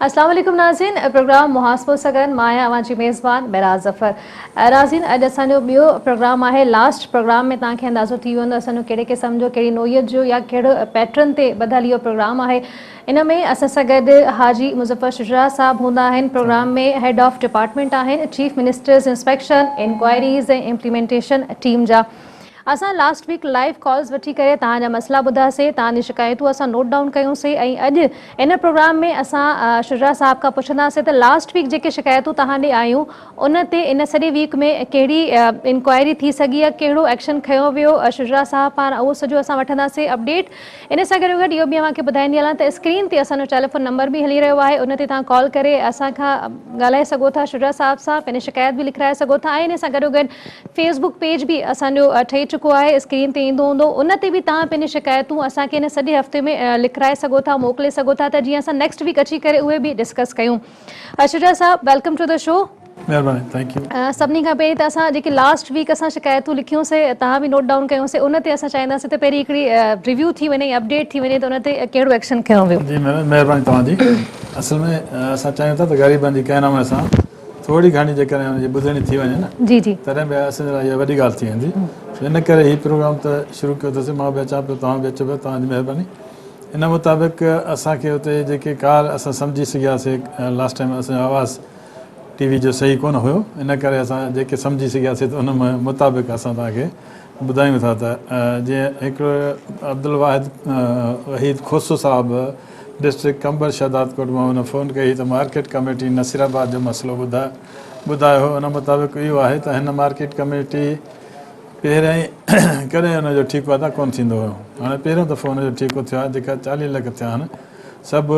अस्सलाम वालेकुम नाज़रीन, प्रोग्राम मुहासबो सगन माया अवांजी मेज़बान मेराज ज़फ़र। नाज़रीन अॼु असांजो ॿियो प्रोग्राम आहे। लास्ट प्रोग्राम में तव्हांखे अंदाज़ो थी वेंदो असांजो कहिड़े क़िस्म जो कहिड़ी नोयत जो या कहिड़ो पैटर्न ते ॿधल इहो प्रोग्राम आहे। इन में असां सां गॾु हाजी मुज़फ़र शुजरा साहब हूंदा आहिनि। प्रोग्राम में हेड ऑफ डिपार्टमेंट आहिनि, चीफ मिनिस्टर्स इंस्पेक्शन इंक्वायरीज़ ऐं इम्प्लीमेंटेशन टीम जा। असां लास्ट वीक लाइव कॉल्स वठी करे तव्हांजा मसला ॿुधासीं, तव्हांजी शिकायतूं असां नोट डाउन कयूंसीं ऐं अॼु इन प्रोग्राम में असां शुजरा साहब खां पुछंदासीं त लास्ट वीक जेके शिकायतूं तव्हां ॾे आयूं उन ते इन सॼे वीक में कहिड़ी इंक्वायरी थी सघी आहे, कहिड़ो एक्शन खयो वियो शुजरा साहब पारां, उहो सॼो असां वठंदासीं अपडेट। इन सां गॾो गॾु इहो बि तव्हांखे ॿुधाईंदी हलां त स्क्रीन ते असांजो टेलीफोन नंबर बि हली रहियो आहे, उन ते तव्हां कॉल करे असांखां ॻाल्हाए सघो था शुजरा साहब सां, पंहिंजी शिकायत बि लिखाए सघो था। ऐं इन सां गॾो गॾु फेसबुक पेज बि असांजो ठही चुको आहे, स्क्रीन ते ईंदो हूंदो, उन ते बि तव्हां पंहिंजी शिकायतूं असांखे इन सॼे हफ़्ते में लिखाए सघो था, मोकिले सघो था, त जीअं असां नेक्स्ट वीक अची करे उहे बि डिस्कस कयूं। शुजरा साहब वेलकम टू द शो। महिरबानी, थैंक यू। सभिनी खां पहिरीं त असां जेके लास्ट वीक असां शिकायतूं लिखियूंसीं, तव्हां बि नोट डाउन कयोसीं, उन ते असां चाहींदासीं त पहिरीं हिकिड़ी रिव्यू थी वञे, अपडेट थी वञे त उन ते कहिड़ो एक्शन खयो वियो। जी महिरबानी तव्हांजी। असल में असां चाहियूं था त ग़रीबनि जी कंहिं नमूने सां थोरी घणी जेकॾहिं हुनजी ॿुधणी थी वञे न, जी जी, तॾहिं बि असांजे लाइ इहा वॾी ॻाल्हि थी वेंदी। इन करे हीउ प्रोग्राम त शुरू कयो अथसीं, मां बि अचां पियो, तव्हां बि अचो पियो, तव्हांजी महिरबानी। इन मुताबिक़ असांखे हुते जेके कार असां सम्झी सघियासीं, लास्ट टाइम असांजो आवाज़ु टीवी जो सही कोन हुयो, इन करे असां जेके सम्झी सघियासीं त उन मुताबिक़ असां तव्हांखे ॿुधायूं था। त जीअं हिकिड़ो अब्दुल वहीद खोसो साहिबु डिस्ट्रिक्ट कंबर शहदादकोट मां हुन फ़ोन कई त मार्केट कमेटी नसीराबाद जो मसइलो ॿुधायो हो। उन मुताबिक़ इहो आहे त हिन मार्केट कमेटी पहिरियां ई कॾहिं हुनजो ठीकु वादा कोन थींदो हुयो। हाणे पहिरियों दफ़ो हुनजो ठीकु थियो आहे, जेका 40 लख थिया आहिनि सभु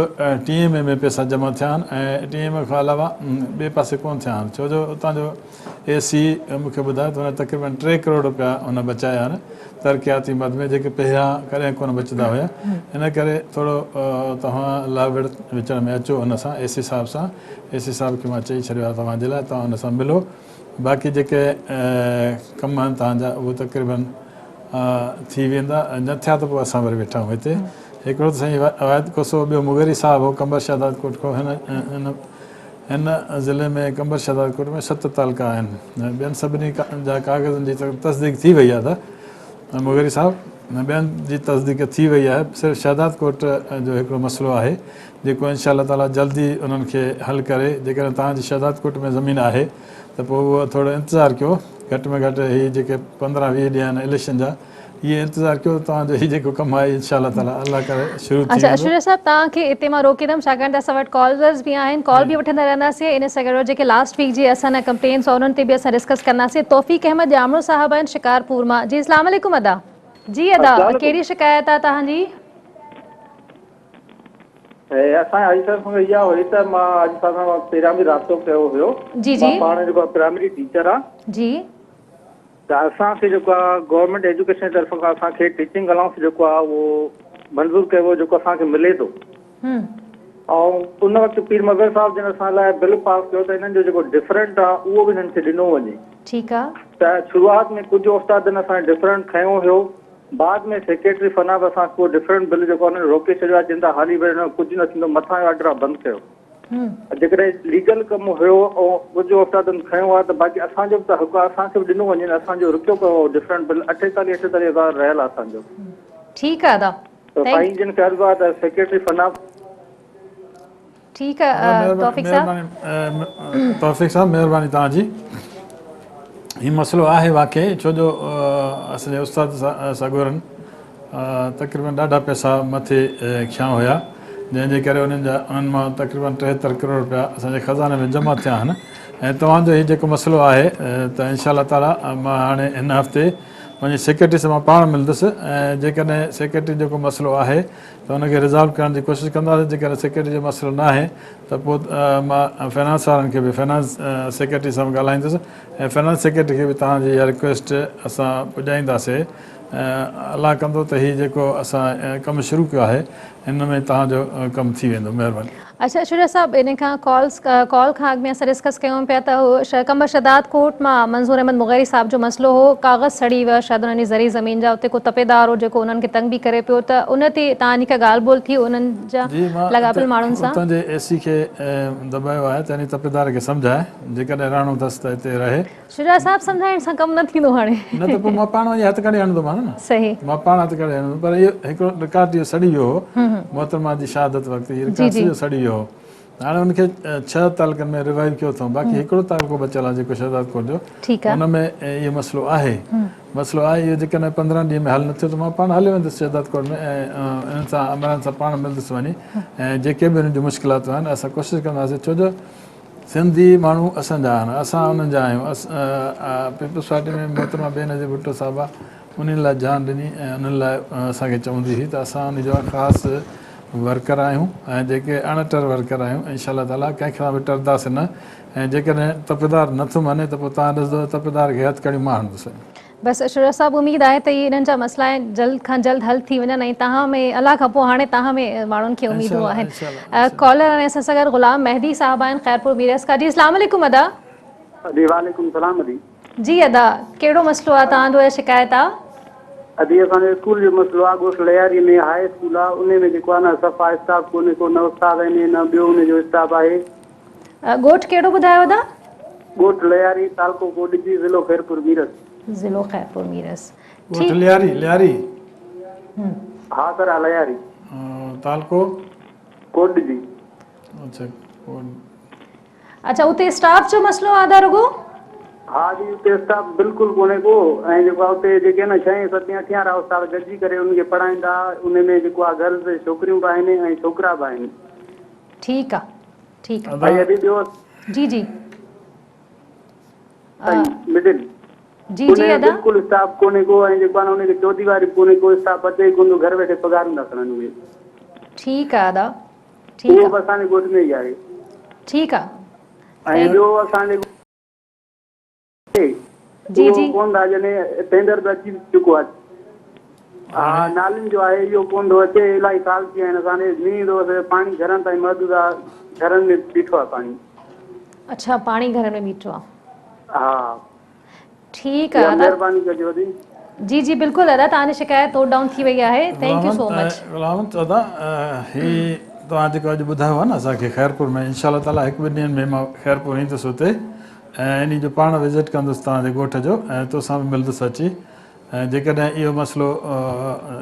TMA में पैसा जमा थिया आहिनि ऐं TMA खां अलावा ॿिए पासे कोन थिया आहिनि, छो जो उतां जो AC मूंखे ॿुधायो त हुन तक़रीबन 3 करोड़ रुपया हुन बचाया आहिनि तरक़ियाती मद में, जेके पहिरियां कॾहिं कोन बचंदा हुया। इन करे थोरो तव्हां लाविड़ विच में अचो हुन सां, AC साहिब सां। AC साहिब खे मां चई छॾियो आहे तव्हांजे लाइ, तव्हां हुन सां मिलो। बाक़ी जेके कम आहिनि तव्हांजा उहे तक़रीबन थी वेंदा, न थिया त पोइ असां वरी वेठा आहियूं हिते। हिकिड़ो त साईं अवायद कोसो, ॿियो मुगरी साहिबु हो कंबर शहदादकोट खां। हिन ज़िले में कंबर शहदादकोट में 7 तालका आहिनि, ॿियनि सभिनी जा कागज़नि जी तस्दीक थी वई आहे। त मुगरी साहिबु ॿियनि जी तस्दीक थी वई आहे, सिर्फ़ु शहदादकोट जो हिकिड़ो मसइलो आहे जेको इंशा अल्लाह ताला जल्दी उन्हनि खे हल करे। जेकॾहिं तव्हांजी शहदादकोट में ज़मीन आहे त पोइ उहो थोरो इंतज़ारु कयो, घटि में घटि हीअ जेके 15-20 ॾींहं आहिनि इलेक्शन जा, ये इंतज़ारु कयो, तव्हांजो हीउ जेको कमु आहे इंशा अल्लाह ताला अल्लाह करे शुरू थी वेंदो। अच्छा शुजरा साहब, तव्हांखे हिते मां रोकींदमि छाकाणि त असां वटि कॉलर्स बि आहिनि, कॉल बि वठंदा रहंदासीं। इन सां गॾु जेके लास्ट वीक जी असां कंप्लेन्स और उन्हनि ते बि असां डिस्कस कंदासीं। तौफ़ीक अहमद जामरो साहब आहिनि शिकारपुर मां। जी अस्सलाम वालेकुम अदा। जी अदा, कहिड़ी शिकायत आहे तव्हांजी? असांजे हाजी साहिब खां इहा हुई त मां अॼु सां पहिरियां बि राब्तो कयो हुयो। जी जी, मां पाण जेको प्राइमरी टीचर आहे जी, त असांखे जेको आहे गवर्नमेंट एजुकेशन जी तरफ़ खां असांखे टीचिंग अलाउंस जेको आहे उहो मंज़ूरु कयो हुओ, जेको असांखे मिले थो। ऐं उन वक़्तु पीर मगर साहिब जिन असां लाइ बिल पास कयो त हिननि जो जेको डिफरेंट आहे उहो बि हिननि खे ॾिनो वञे। ठीकु आहे। त शुरूआति में कुझु उस्तादनि असांखे डिफरेंट खयो हुयो, बाद में सेक्रेटरी फनाब असांखे उहो डिफरेंट बिल जेको आहे रोके छॾियो आहे, चिंता हाली वरी कुझु न थींदो, मथां जो ऑर्डर आहे बंदि कयो। जेकॾहिं लीगल कमु हुयो ऐं कुझु उस्तादनि खयो आहे त बाक़ी असांजो बि त हक़ आहे, असांखे बि ॾिनो वञे। असांजो रुकियो पियो डिफरेंट बिल 48-48 रहियल आहे असांजो। ठीकु आहे दादा, त साईं जिन खे अर्ज़ु आहे त सेक्रेटरी फनाब। ठीकु आहे तौफ़ीक साहब, महिरबानी तव्हांजी। हीउ मसइलो आहे वाक़ई, छो जो असांजे उस्ताद सगोरनि तक़रीबन ॾाढा पैसा मथे खया हुया, जंहिंजे करे उन्हनि मां तक़रीबन 73 करोड़ रुपया असांजे ख़ज़ाने में जमा थिया आहिनि। ऐं तव्हांजो हीउ जेको मसइलो आहे त इंशा अल्लाह ताला मां हाणे हिन हफ़्ते वञी सेक्रेटरी सां मां पाण मिलंदुसि, ऐं जेकॾहिं सेक्रेटरी जेको मसइलो आहे त हुनखे रिज़ॉल्व करण जी कोशिशि कंदासीं। जेकॾहिं सेक्रेटरी जो मसइलो न आहे त पोइ मां फाइनेंस वारनि खे बि, फाइनेंस सेक्रेटरी सां बि ॻाल्हाईंदुसि, ऐं फाइनेंस सेक्रेटरी खे बि तव्हांजी इहा रिक्वेस्ट असां पुॼाईंदासीं। अलाह कंदो त हीउ जेको असां कमु शुरू कयो आहे हिन में तव्हांजो कमु थी वेंदो। महिरबानी। अच्छा शुरा साहब इन खां कॉल खां अॻु में असां डिस्कस कयूं पिया त हू कमर शदात कोर्ट मां मंज़ूर अहमद मुग़ैरी साहब जो मसइलो हो, कागज़ सड़ी विया शायदि उन्हनि जी ज़री ज़मीन जा, उते को तपेदार हो जेको उन्हनि खे तंग बि करे पियो, त उन ते तव्हांजी का ॻाल्हि ॿोल थी उन्हनि जा जी मां लॻापियल माण्हुनि सां? उतां जे एसी खे दॿायो आहे, त तपेदार खे सम्झाए जेकॾहिं रहणो अथसि त हिते रहे। शुरा साहब सम्झाइण सां कमु न थींदो हाणे। न त पोइ मां पाण वञी हथु करे हणंदोमांसि न, सही मां पाण हथु करे हणंदुमि। पर इहो हिकिड़ो रिकॉर्ड इहो सड़ी वियो हो मोहतरमा जी शहादत वक़्तु, इहो रिकॉर्ड सॼो सड़ी वियो हो। हाणे हुनखे 6 तालुकनि में रिवाइव कयो अथऊं, बाक़ी हिकिड़ो तालुको बचियल आहे जेको शहजाद कोट जो, हुन में इहो मसइलो आहे। इहो जेकॾहिं 15 ॾींहं में हल न थियो त मां पाण हली वेंदुसि शहजाद कोट में ऐं इन्हनि सां अमरनि सां पाण मिलंदुसि वञी, ऐं जेके बि हिननि जूं मुश्किलातूं आहिनि असां कोशिशि कंदासीं। छो जो सिंधी माण्हू असांजा आहिनि, असां उन्हनि जा आहियूं। पीपल्स पार्टी में मोहतरमा बेनज़ीर भुट्टो साहिबु आहे, उन्हनि लाइ जान ॾिनी ऐं उन्हनि लाइ असांखे चवंदी हुई त असां उन जा ख़ासि वर्कर आहियूं ऐं जेके अणटर वर्कर आहियूं इंशा ताला कंहिंखां बि टरंदासीं न। ऐं जेकॾहिं तपेदार नथो मञे त पोइ तव्हां ॾिसंदो तपेदार खे हथु खणी मां हणंदुसि। बसि शुरा साहब उमेदु आहे त इहे इन्हनि जा मसइला जल्द खां जल्द हल थी वञनि, ऐं तव्हां में अलाह खां पोइ हाणे तव्हां में माण्हुनि खे उमेदूं आहिनि। कॉलर हाणे असां सां गॾु ग़ुलाम मेहदी साहब आहिनि ख़ैरपुर मीरस का। जी अस्सलाम वालेकुम अदा। जी वालेकुम सलाम अदी। जी अदा, कहिड़ो मसइलो आहे तव्हांजो या शिकायत आहे? अदी असांजे स्कूल जो मसइलो आहे, ॻोठ लयारी में हाई स्कूल आहे, उन में जेको आहे न सफ़ा स्टाफ कोन्हे को, न उस्ताद आहिनि न ॿियो उनजो स्टाफ आहे। ॻोठ कहिड़ो ॿुधायो अदा? ॻोठ लयारी, तालको कोटजी, ज़िलो ख़ैरपुर मीरस। ज़िलो ख़ैरपुर मीरस। लियारी हा सर लयारी तालको कोटजी। अच्छा उते स्टाफ जो मसइलो आहे अदा रुगो? हा जी उते स्टाफ बिल्कुलु कोन्हे को, ऐं जेको आहे उते जेके न 6 7 18 उस्ताद गॾिजी करे उनखे पढ़ाईंदा, उन में जेको आहे गर्ल्स छोकिरियूं बि आहिनि ऐं छोकिरा बि आहिनि। ठीकु आहे ठीकु आहे। भाई अदी ॿियो जी जी मिडिल जी जी अदा बिल्कुलु स्टाफ कोन्हे को, ऐं जेको आहे न उनखे चौथी वारी कोन्हे को, स्टाफ अचे कोन थो, घर वेठे पघार नथा खणनि उहे। ठीकु आहे अदा ठीकु आहे। उहो बि असांजे ॻोठ में ई आहे। ठीकु आहे। ऐं ॿियो असांजे जी जी कोन था जॾहिं टेंडर त अची चुको आहे। हा नालियुनि जो आहे इहो कोन थो अचे, इलाही साल थी विया आहिनि असांजे, मींहुं थो अचे पाणी घरनि ताईं महदूद आहे, घरनि में बीठो आहे पाणी। अच्छा पाणी घर में बीठो आहे। हा ठीकु आहे महिरबानी कजो अदी। जी जी बिल्कुलु दादा, तव्हांजी शिकायत नोट डाउन थी वई आहे। Thank you so much. दादा ही तव्हां जेको अॼु ॿुधायो आहे न असांखे ख़ैरपुर में, इंशा ताला 1-2 ॾींहंनि में मां ख़ैरपुर ईंदुसि हुते ऐं इन जो पाण विज़िट कंदुसि तव्हांजे ॻोठ जो, ऐं तोसां बि मिलंदुसि अची। ऐं जेकॾहिं इहो मसइलो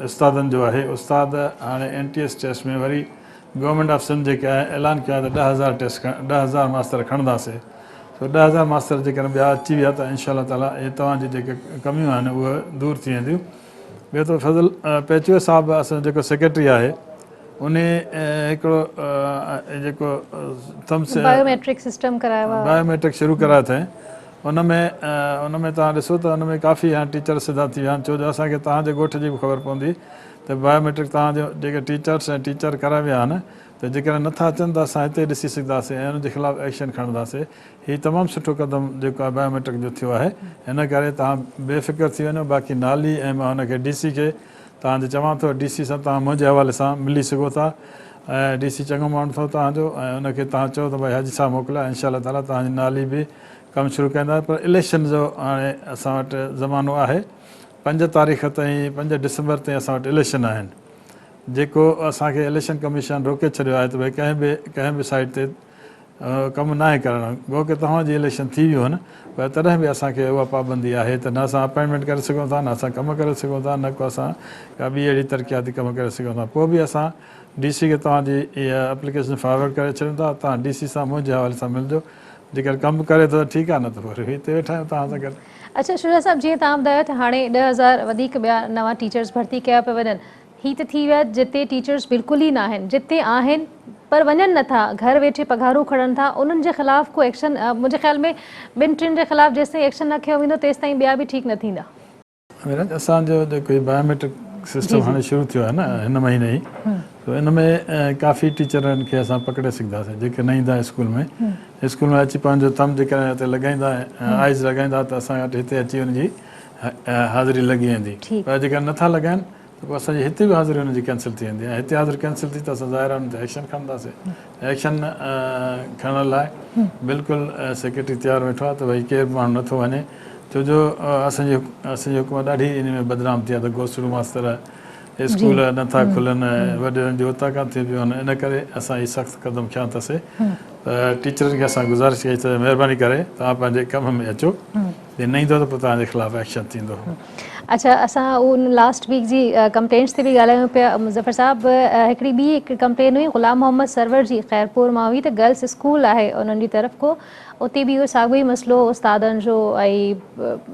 उस्तादनि जो आहे, उस्ताद हाणे NTS टेस्ट में वरी गवर्नमेंट ऑफ सिंध जेके आहे ऐलान कयो आहे त 10,000 टेस्ट 10,000 मास्तर खणंदासीं। तो 10,000 मास्तर जेकॾहिं ॿिया अची विया त इंशा ताला इहे तव्हांजी जेके कमियूं आहिनि उहे दूरि थी वेंदियूं। ॿियो त फज़ल पेचवे साहिबु असांजो जेको सेक्रेटरी आहे उन हिकिड़ो जेको बायोमेट्रिक सिस्टम करायो आहे, बायोमेट्रिक शुरू करायो अथई, उन में तव्हां ॾिसो त उन में काफ़ी हाणे टीचर सिधा थी विया आहिनि। छो जो असांखे तव्हांजे ॻोठ जी बि ख़बर पवंदी त बायोमेट्रिक तव्हांजो जेके टीचर्स ऐं टीचर कराए विया आहिनि त जेकॾहिं नथा अचनि त असां हिते ॾिसी सघंदासीं ऐं उनजे ख़िलाफ़ु एक्शन खणंदासीं। हीउ तमामु सुठो क़दम जेको आहे बायोमेट्रिक जो थियो आहे, हिन करे तव्हां बेफ़िक्र थी वञो। बाक़ी नाली ऐं मां हुनखे DC खे तव्हांजे चवां थो, DC सां तव्हां मुंहिंजे हवाले सां मिली सघो था, ऐं DC चङो माण्हू अथव तव्हांजो, ऐं हुनखे तव्हां चओ त भई हाजी साहब मोकिलिया, इंशा ताला तव्हांजी नाली बि कमु शुरू कंदा। पर इलेक्शन जो हाणे असां वटि ज़मानो आहे, 5 तारीख़ ताईं 5 डिसंबर ताईं असां वटि इलेक्शन आहिनि, जेको असांखे इलेक्शन कमीशन रोके छॾियो आहे त भई कंहिं बि साइड ते कमु न आहे करणु। गो की तव्हांजी इलेक्शन थी वियो आहिनि, पर तॾहिं बि असांखे उहा पाबंदी आहे त न असां अपॉइंटमेंट करे सघूं था, न असां कमु करे सघूं था, न को असां का ॿी अहिड़ी तरक़ियाती कमु करे सघूं था। पोइ बि असां DC खे तव्हांजी इहा एप्लीकेशन फॉरवर्ड करे छॾियूं था, तव्हां DC सां मुंहिंजे हवाले सां मिलिजो, जेकर कमु करे थो ठीकु आहे, न त पोइ हिते वेठा आहियूं तव्हां सां गॾु। अच्छा शुरा साहब, जीअं तव्हां ॿुधायो त हाणे 10,000 वधीक ॿिया नवां टीचर्स भर्ती कया पिया वञनि, हीअ त थी विया जिते टीचर्स बिल्कुलु ई न आहिनि, जिते आहिनि पर वञनि नथा, घर वेठे पघारूं खणनि था, उन्हनि जे ख़िलाफ़ को एक्शन मुंहिंजे ख़्याल में 2-3 जे ख़िलाफ़ जेसिताईं एक्शन न खयो वेंदो तेसिताईं ॿिया बि ठीकु न थींदा। असांजो जेको बायोमेट्रिक सिस्टम हाणे शुरू थियो आहे न हिन महीने ई, त इन में काफ़ी टीचरनि खे असां पकिड़े सघंदासीं जेके न ईंदा स्कूल में अची पंहिंजो थम जेकॾहिं हिते लॻाईंदा, आइज़ लॻाईंदा त असां वटि हिते अची हुनजी हाज़िरी लॻी वेंदी। पर जेकॾहिं नथा लॻाइनि त त पोइ असांजी हिते बि हाज़िरी हुनजी कैंसिल थी वेंदी आहे. हिते हाज़िरी कैंसिल थी त असां ज़ाहिरान ते एक्शन खणंदासीं. एक्शन खणण लाइ बिल्कुलु सेक्रेटरी तयारु वेठो आहे त भई केरु बि माण्हू नथो वञे, छो जो असांजी हुकूमत ॾाढी इन में बदनाम थी आहे त गोसड़ू मास्तर स्कूल नथा खुलनि, वॾनि जी उता कान थी पियूं आहिनि. इन करे असां इहे सख़्तु क़दम खयां अथसीं. त टीचरनि खे असां गुज़ारिश कई त महिरबानी करे तव्हां पंहिंजे कम में अचो, जे न ईंदो त पोइ तव्हांजे ख़िलाफ़ु एक्शन थींदो. अच्छा, असां उन लास्ट वीक जी कंप्लेंट्स ते बि ॻाल्हायूं पिया. मुज़फ़र साहब, हिकिड़ी कंप्लेन हुई ग़ुलाम मोहम्मद सरवर जी, ख़ैरपुर मां हुई, त गर्ल्स स्कूल आहे उन्हनि जी तरफ़ को, उते बि इहो साॻियो ई मसइलो उस्तादनि जो ऐं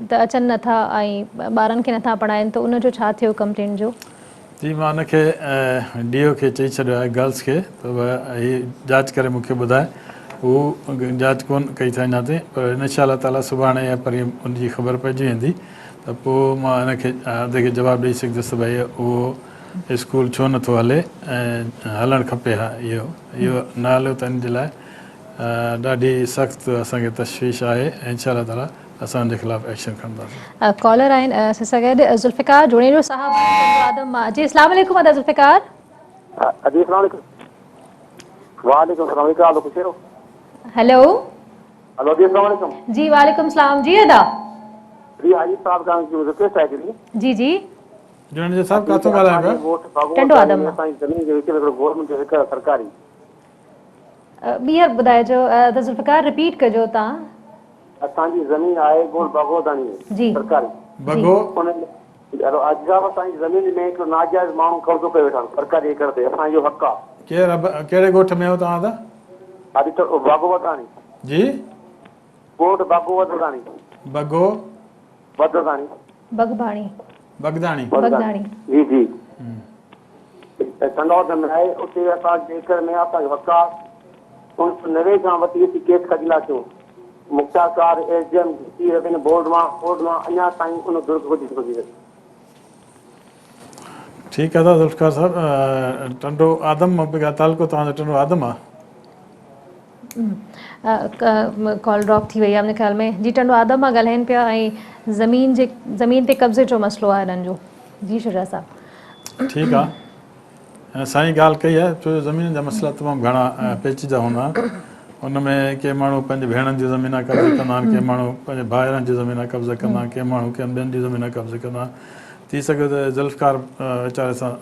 त अचनि नथा ऐं ॿारनि खे नथा पढ़ाइनि, त उनजो छा थियो कंप्लेन जो? जी, मां हुनखे DO खे चई छॾियो आहे गर्ल्स खे त हीअ जांच करे मूंखे ॿुधाए. हू जांच कोन कई था अञा ताईं, पर इनशा अल्लाह ताला सुभाणे या परीहं उनजी ख़बर पइजी वेंदी त पोइ मां हिनखे अधे खे जवाबु ॾेई सघंदुसि भई उहो स्कूल छो नथो हले ऐं हलणु खपे. हा, इहो न हलियो त इन जे लाइ ॾाढी सख़्तु असांखे तशवीश आहे ऐं इनशा अल्लाह ताला असां उनजे ख़िलाफ़ु एक्शन खणंदासीं. कॉलर आहिनि असां गॾु ज़ुल्फ़िकार जुड़ेरो साहब आदम मां. जी, अस्सलाम वालेकुम अदा ज़ुल्फ़िकार. जी, अस्सलाम वालेकुम. वालेकुम सलाम. हेलो. हेलो जी, अस्सलाम वालेकुम. जी, वालेकुम सलाम. जी अदा. जी, हाजी साहब का रिक्वेस्ट है जी. जी जुड़ेरो साहब काथों ॻाल्हायो पिया? टंडो आदम मां. असांजी ज़मीन जे विच में गवर्नमेंट जो हिकु सरकारी. ॿीहर ॿुधाइजो अदा ज़ुल्फ़िकार, रिपीट कजो तव्हां. असांजी ज़मीन आहे गोल बागोदानी जी सरकारी. बगो उन अॼु असांजी ज़मीन में हिकिड़ो नाजाइज़ माण्हू कब्ज़ो करे वेठा सरकारी एकड़ ते. असांजो हक़ आहे. कहिड़े ॻोठ में हो तव्हां? त बागोवदानी जी, ॻोठ बागोवदानी. बगो वददानी बगबाणी. बगदाणी. बगदाणी. जी जी. टंडौर में आहे. उते असांजे एकड़ में असांजो हक़ आहे. 1990 खां वठी असीं केस खजिला थियो. मुख्ताकार SDM रेवेन्यू बोर्ड मां अञा ताईं उन दुरुस्त हुजे सघी. ठीकु आहे ज़ुल्फ़िकार साहब. टंडो आदम मां बि तालुको तव्हांजो टंडो आदम आहे? कॉल ड्रॉप थी वई आहे मुंहिंजे ख़्याल में. जी, टंडो आदम मां ॻाल्हाइनि पिया ऐं ज़मीन ते कब्ज़े जो मसइलो आहे हिननि जो. जी शुजा साहब. ठीकु आहे. साईं ॻाल्हि कई आहे, छो जो ज़मीन जा मसइला तमामु घणा पेचीदा हूंदा आहिनि. उनमें के माण्हू पंहिंजे भेणनि जी ज़मीन कब्ज़े कंदा आहिनि, के माण्हू पंहिंजे भाइरनि जी ज़मीन कब्ज़े कंदा आहिनि, के माण्हू कंहिं ॿियनि जी ज़मीन कब्ज़े कंदा आहिनि. थी सघे त ज़ुल्फ़िकार वीचारे सां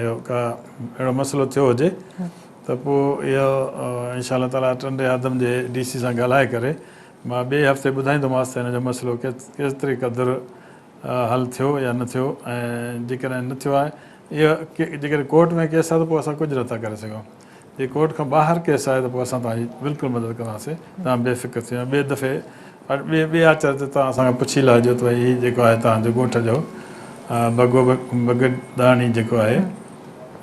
इहो का अहिड़ो मसइलो थियो हुजे त पोइ इहो इनशा अल्लाह ताला टंडे आदम जे DC सां ॻाल्हाए करे मां ॿिए हफ़्ते ॿुधाईंदोमांसि त हिन जो मसइलो केतिरे क़दुरु हल थियो या न थियो. ऐं जेकॾहिं न थियो आहे, इहो जेकॾहिं कोर्ट में केस आहे त पोइ असां कुझु नथा करे सघूं. जे कोर्ट खां ॿाहिरि केस आहे त पोइ असां तव्हांजी बिल्कुलु मदद कंदासीं. तव्हां बेफ़िक्र थी वञो. ॿिए दफ़े ॿिए आचार ते तव्हां असांखां पुछी लाहिजो त भई हीउ जेको आहे तव्हांजो ॻोठ जो बगदाणी जेको आहे,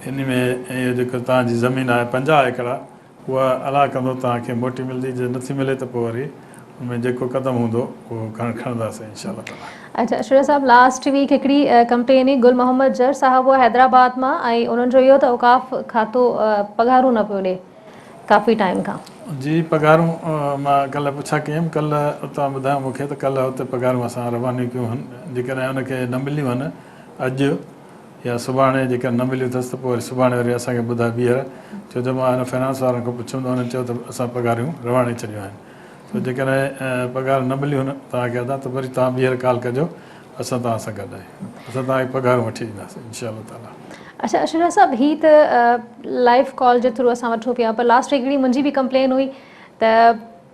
इन में इहो जेको तव्हांजी ज़मीन आहे 50 एकड़ आहे, उहा अला कंदो तव्हांखे मोटी मिलंदी. जे नथी मिले त पोइ वरी उनमें जेको क़दम हूंदो उहो खणंदासीं इंशा अल्लाह ताला. अच्छा शुजा साहब, लास्ट वीक हिकिड़ी कंप्लेन हुई गुल मोहम्मद जर साहब हुआ हैदराबाद मां, ऐं उन्हनि जो इहो त औकाफ़ खातो पघारूं न पियो ॾिए काफ़ी टाइम खां. जी, पघारूं मां कल्ह पुछा कई हुयमि. कल्ह उतां ॿुधायो मूंखे त कल्ह हुते पघारूं असां रवानी कयूं आहिनि. जेकॾहिं हुनखे न मिलियूं आहिनि अॼु या सुभाणे, जेकॾहिं न मिलियूं अथसि त पोइ वरी सुभाणे वरी असांखे ॿुधाए ॿीहर. छो जो मां हिन फाइनेंस वारनि खां पुछियुमि त हुननि चयो त असां पघारूं रवाने छॾियूं आहिनि. त जेकॾहिं पघार न मिलियूं आहिनि तव्हांखे अदा त वरी तव्हां ॿीहर कॉल कजो, असां तव्हां सां गॾु आहियूं. असां तव्हांखे पघारूं वठी ॾींदासीं इंशा अल्लाह ताला. अच्छा शुजा साहब, हीअ त लाइव कॉल जे थ्रू असां वठूं पिया, पर लास्ट हिकिड़ी मुंहिंजी बि कंप्लेन हुई त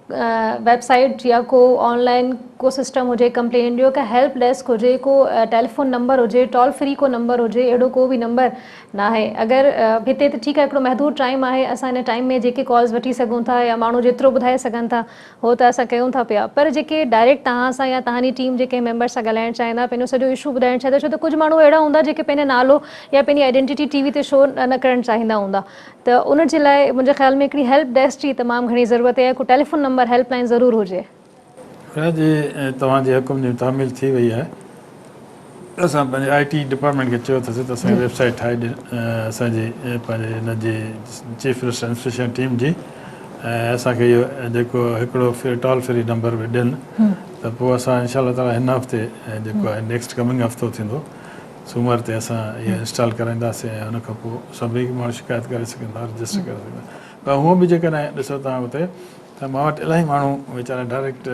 वेबसाइट या को ऑनलाइन को सिस्टम हुजे कंप्लेन जो, का हेल्प डेस्क हुजे, को टेलीफोन नंबर हुजे, टॉल फ्री को नंबर हुजे, अहिड़ो को बि नंबर न आहे. अगरि हिते त ठीकु आहे, हिकिड़ो महदूद टाइम आहे, असां हिन टाइम में जेके कॉल्स वठी सघूं था या माण्हू जेतिरो ॿुधाए सघनि था हो त असां कयूं था पिया. पर जेके डायरेक्ट तव्हां सां या तव्हांजी टीम जेके मेंबर सां ॻाल्हाइणु चाहींदा, पंहिंजो सॼो इशू ॿुधाइणु चाहींदा, छो त कुझु माण्हू अहिड़ा हूंदा जेके पंहिंजो नालो या पंहिंजी आइडेंटिटी TV ते शो न करणु चाहींदा हूंदा. त उन जे लाइ मुंहिंजे ख़्याल में हिकिड़ी हेल्प डेस्क जी तमामु घणी ज़रूरत आहे. को टेलीफोन नंबर हेल्पलाइन ज़रूरु हुजे. जी, तव्हांजे हुकुम जी तामील थी वई आहे. असां पंहिंजे IT डिपार्टमेंट खे चयो अथसीं त असांजी वेबसाइट ठाहे ॾिए असांजी पंहिंजे हिनजी चीफ मिनिस्टर एडमिनिस्ट्रेशन टीम जी. ऐं असांखे इहो जेको हिकिड़ो टॉल फ्री नंबर बि ॾियनि त पोइ असां इंशा अल्लाह ताला हिन हफ़्ते जेको आहे नेक्स्ट कमिंग हफ़्तो थींदो सूमर ते असां इहे इंस्टॉल कराईंदासीं ऐं हुन खां पोइ सभई माण्हू शिकायत करे सघंदा रजिस्टर करे सघंदा पर हूअं बि जेकॾहिं ॾिसो तव्हां हुते त मां वटि इलाही माण्हू वीचारा डायरेक्ट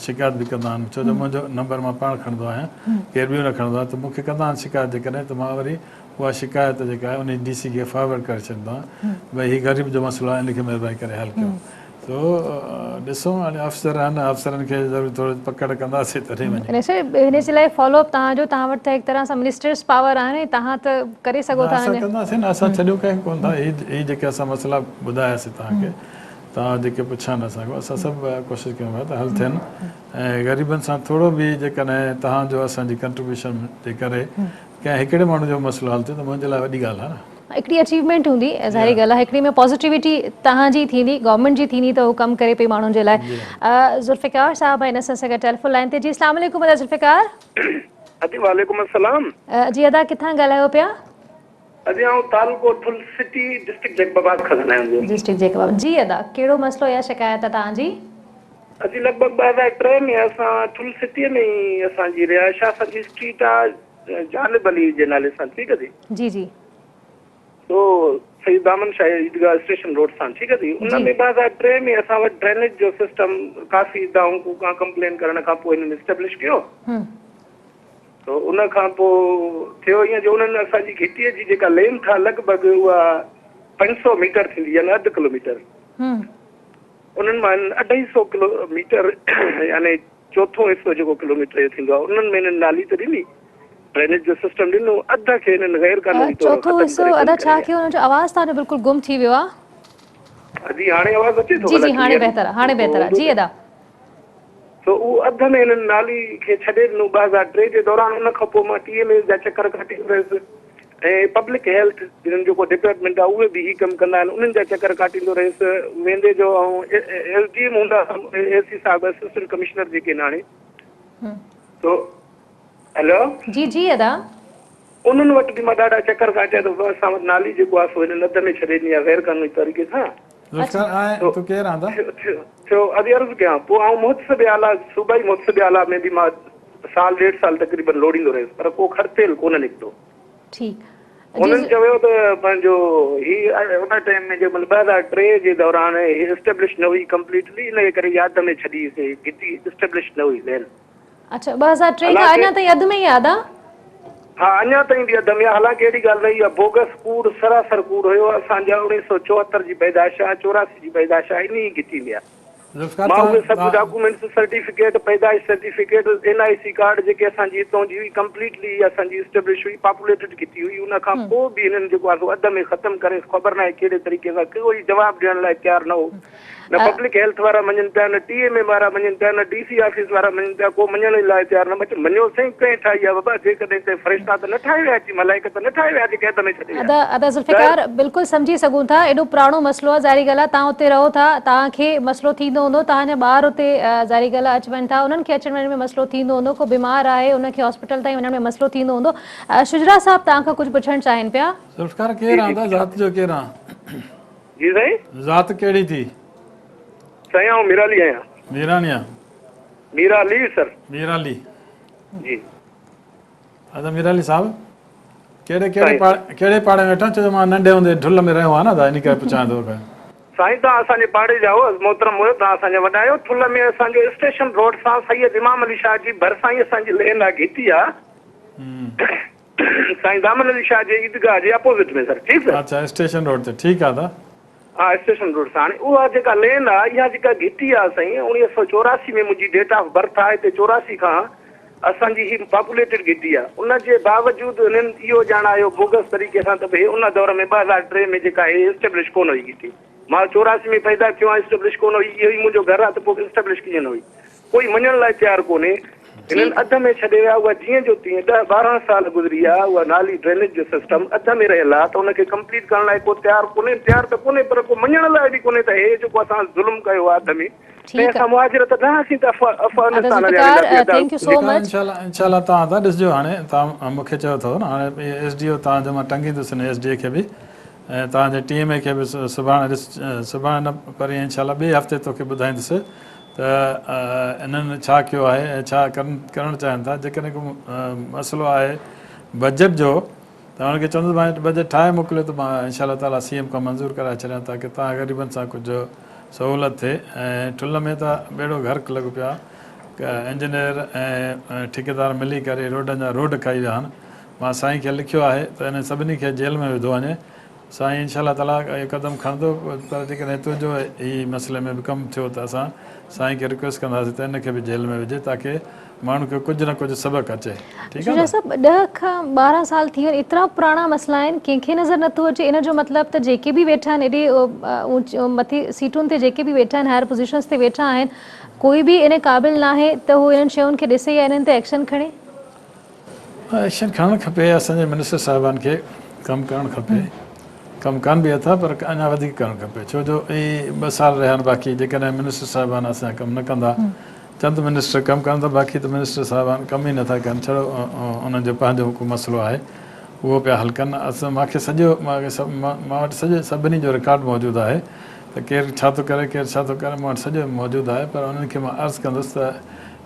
शिकायत बि कंदा आहिनि छो जो मुंहिंजो नंबर मां पाण खणंदो आहियां केरु बि न खणंदो आहे त मूंखे कंदा आहिनि शिकायत जेकॾहिं त मां वरी उहा शिकायत जेका आहे उन DC खे फॉरवर्ड करे छॾींदो आहियां भई हीउ ग़रीब जो मसइलो आहे इनखे महिरबानी करे हल कयो तो ॾिसो हाणे अफ़सर आहिनि अफ़सरनि खे ज़रूरु थोरो पकड़ कंदासीं तॾहिं वञी हिन जे लाइ फॉलोअप तव्हां वटि त हिकु तरह सां मिनिस्टर्स पावर आहे न तव्हां त करे सघो था असां कंदासीं न असां छॾियो कंहिं कोन था हीअ जेके असां मसइला ॿुधायासीं तव्हांखे तव्हां जेके पुछा न असांखां असां सभु कोशिशि कयूं था त हल थियनि ऐं ग़रीबनि सां थोरो बि जेकॾहिं तव्हांजो असांजी कंट्रीब्यूशन जे करे कंहिं हिकिड़े माण्हू जो मसइलो हल थिए त मुंहिंजे लाइ वॾी ॻाल्हि आहे न हिकिड़ी अचीवमेंट हूंदी ज़ाहिरी ॻाल्हि आहे हिकिड़ी में पॉज़िटिविटी तव्हांजी थींदी गवर्नमेंट जी थींदी त उहो कमु करे पई माण्हुनि जे लाइ ज़ुल्फ़िकार साहब हिन सां गॾु टेलीफोन लाइन ते जी अस्सलाम वालेकुम ज़ुल्फ़िकार अजी वालेकुम अस्सलाम जी अदा किथां ॻाल्हायो पिया अजी आऊं तालुको थुल सिटी डिस्ट्रिक्ट जैकबाबाद खां ॻाल्हायां डिस्ट्रिक्ट जैकबाबाद जी अदा कहिड़ो मसइलो या शिकायत आहे तव्हांजी अजी लॻभॻि 2003 में असां थुल सिटीअ में ई असांजी रिहाइश आहे असांजी स्ट्रीट आहे जानिब अली जे नाले सां ठीकु आहे जी जी तो सईद दामन शाह ईदगाह स्टेशन रोड सां ठीकु आहे उन में 2003 में असां वटि ड्रेनेज जो सिस्टम काफ़ी दफ़ा खां कंप्लेन करण खां पोइ हिननि एस्टेब्लिश कयो तो उन खां पोइ थियो ईअं जो उन्हनि असांजी घिटीअ जी जेका लेंथ आहे लॻभॻि उहा 500 मीटर थींदी यानी 1/2 किलोमीटर उन्हनि मां 250 किलोमीटर यानी चोथों हिसो जेको किलोमीटर जो थींदो आहे उन्हनि में हिननि नाली त ॾिनी ड्रेनेज जो सिस्टम ॾिनो अध खे हिननि गैर कानूनी तौर चोथों हिसो अदा छा कयो हुनजो आवाज़ तव्हांजो बिल्कुलु गुम थी वियो आहे जी हाणे आवाज़ अचे थो जी जी हाणे बहितर आहे जी अदा तो उहो अध में हिननि नाली खे छॾे ॾिनो 2003 जे दौरान उन खां पोइ मां TMA जा चकर काटे रहियुसि ऐं पब्लिक हेल्थ जिन्हनि जेको डिपार्टमेंट आहे उहे बि ही कमु कंदा आहिनि उन्हनि जा चकर काटींदो रहियुसि वेंदे जो ऐं SDM हूंदा AC साहिब असिस्टेंट कमिश्नर जेके आहिनि हाणे तो हेलो जी जी अदा उन्हनि वटि बि मां ॾाढा चकर काटिया त असां वटि नाली जेको आहे सो हिननि अध में छॾे ॾिनी आहे गैर कानूनी तरीक़े सां थियो अॼु अर्ज़ु कयां पोइ आउं मुहतसिब आला सूबाई मुहतसिब आला में बि मां साल 1.5 साल तक़रीबन लोड़ींदो रहियुसि पर को खर्चेल कोन निकितो उन्हनि चयो त पंहिंजो हीअ उन टाइम में जंहिं महिल 2003 जे दौरान हीअ एस्टेब्लिश न हुई कंप्लीटली इन जे करे यादि में छॾीसीं घिटी एस्टेब्लिश न हुई लेन अच्छा 2003 खां अञा ताईं अध में ई यादि आहे हा अञा ताईं बि अध में हालांकि अहिड़ी ॻाल्हि रही आहे बोगस कूड़ सरासर कूड़ हुयो असांजा 1974 जी पैदाइश आहे 84 जी पैदाइश आहे इन ई घिटी में आहे मां उहे सभु डॉक्यूमेंट्स सर्टिफिकेट पैदाइश सर्टिफिकेट NIC कार्ड जेके असांजी हितां जी हुई कंप्लीटली असांजी एस्टेब्लिश हुई पॉपुलेटेड घिटी हुई उन खां पोइ बि हिननि जेको आहे अध में ख़तमु करे ख़बर न आहे कहिड़े तरीक़े सां कोई जवाबु ॾियण लाइ तयारु न हो न पब्लिक हेल्थ वारा मञनि पिया न TMA वारा मञनि पिया न DC ऑफिस वारा मञनि पिया को मञण लाइ तयारु न मञियो साईं कंहिं ठाही आहे बाबा जेकॾहिं हिते फ़रिश्ता त न ठाहे विया अची मलाइक त न ठाहे विया जेके हद में छॾे अदा ज़ुल्फ़िकार बिल्कुलु सम्झी सघूं था एॾो पुराणो मसइलो आहे ज़ाहिरी ॻाल्हि आहे तव्हां हुते रहो था तव्हांखे मसइलो थींदो हूंदो तव्हांजा ॿार हुते ज़ाहिरी ॻाल्हि आहे अचु वञनि था उन्हनि खे अचण वञण में मसइलो थींदो हूंदो को बीमार आहे उनखे हॉस्पिटल ताईं वञण में मसइलो थींदो हूंदो शुजरा साहब तव्हांखां कुझु पुछणु चाहिनि पिया ज़ुल्फ़िकार केरु आहे ज़ात जो केरु आहे जी साईं ज़ात कहिड़ी थी साईं आउं मीराली आहियां मीरानिया मीराली सर मीराली जी अच्छा मीराली साहब कहिड़े पाड़े में वेठा छो मां नंढे हूंदे ढुल में रहियो आहे न त इन करे पुछां थो साईं तव्हां असांजे पाड़े जा हो मोहतरम हुयो तव्हां असांजा वॾा आहियो थुल में असांजो स्टेशन रोड सां सैयद इमाम अली शाह जी भरिसां ई असांजी लेन आहे घिटी आहे साईं दामन अली शाह जे ईदगाह जे अपोज़िट में सर ठीकु आहे अच्छा स्टेशन रोड ते ठीकु आहे हा स्टेशन रोड सां हाणे उहा जेका लेन आहे इहा जेका घिटी आहे साईं 1984 में मुंहिंजी डेट ऑफ बर्थ आहे हिते 84 खां असांजी ही पॉपुलेटेड घिटी आहे उनजे बावजूदि हिननि इहो ॼाणायो बोगस तरीक़े सां त भई उन दौर में 2003 में जेका आहे एस्टेब्लिश कोन हुई घिटी मां 84 में पैदा थियो आहियां एस्टेब्लिश कोन हुई इहो ई मुंहिंजो घर आहे त पोइ एस्टेब्लिश कीअं न हुई कोई मञण लाइ तयारु कोन्हे हिननि अध में छॾे विया उहा जीअं जो तीअं 10-12 साल गुज़री आहे उहा नाली ड्रेनेज जो सिस्टम अध में रहियल आहे त उनखे कंप्लीट करण लाइ को तयारु त कोन्हे पर को मञण लाइ बि कोन्हे त हे जेको असां ज़ुल्म कयो आहे अध में असां मुहाजिरत न थी इंशाल्लाह तव्हां था ॾिसजो हाणे तव्हां मूंखे चयो अथव न हाणे SDO तव्हांजो मां टंगींदुसि हिन SDA खे बि ऐं तव्हांजे TMA खे बि सुभाणे न परीहं इंशाल्लाह ॿिए हफ़्ते तोखे ॿुधाईंदुसि त इन्हनि छा कयो आहे ऐं छा करणु चाहिनि था जेकॾहिं को मसइलो आहे बजट जो त हुनखे चवंदुसि मां बजट ठाहे मोकिलियो त मां इनशा ताला CM खां मंज़ूरु कराए छॾियां ताकी तव्हां ग़रीबनि सां कुझु सहूलियत थिए। ऐं ठुल में त बेड़ो गर्क लॻो पियो आहे, इंजीनियर ऐं ठेकेदार मिली करे रोडनि जा रोड खाई विया आहिनि। मां साईं खे लिखियो आहे त इन सभिनी खे जेल में विधो वञे। साईं इनशा ताला इहो क़दम खणंदो, पर जेकॾहिं तुंहिंजो ई मसइले में बि कमु थियो त असां साईं खे रिक्वेस्ट कंदासीं त इनखे बि जेल में विझे ताकी माण्हू खे कुझु न कुझु सबक़ु अचे। ठीकु आहे। साहब 10 खां 12 साल थी विया, एतिरा पुराणा मसइला आहिनि, कंहिंखे नज़र नथो अचे। इन जो मतिलबु त जेके बि वेठा आहिनि एॾे मथे सीटुनि ते जेके बि वेठा आहिनि, हायर पोज़ीशन्स ते वेठा आहिनि, कोई बि इन क़ाबिल न आहे त हू इन्हनि शयुनि खे ॾिसे या इन्हनि ते एक्शन खणे। एक्शन खणणु खपे। असांजे मिनिस्टर साहिबान खे कमु करणु खपे। कमु कनि बि था, पर अञा वधीक करणु खपे। छो जो ई 2 साल रहिया आहिनि बाक़ी। जेकॾहिं मिनिस्टर साहिबान असां कमु न कंदा, चंद मिनिस्टर कमु कनि था, बाक़ी त मिनिस्टर साहिबान कमु ई नथा कनि। छड़ो उन्हनि जो पंहिंजो को मसइलो आहे उहो पिया हल कनि। मूंखे मां वटि सभिनी जो रिकॉर्ड मौजूदु आहे त केरु छा थो करे, केरु छा थो करे, मां वटि सॼो मौजूदु आहे। पर उन्हनि खे मां अर्ज़ु कंदुसि त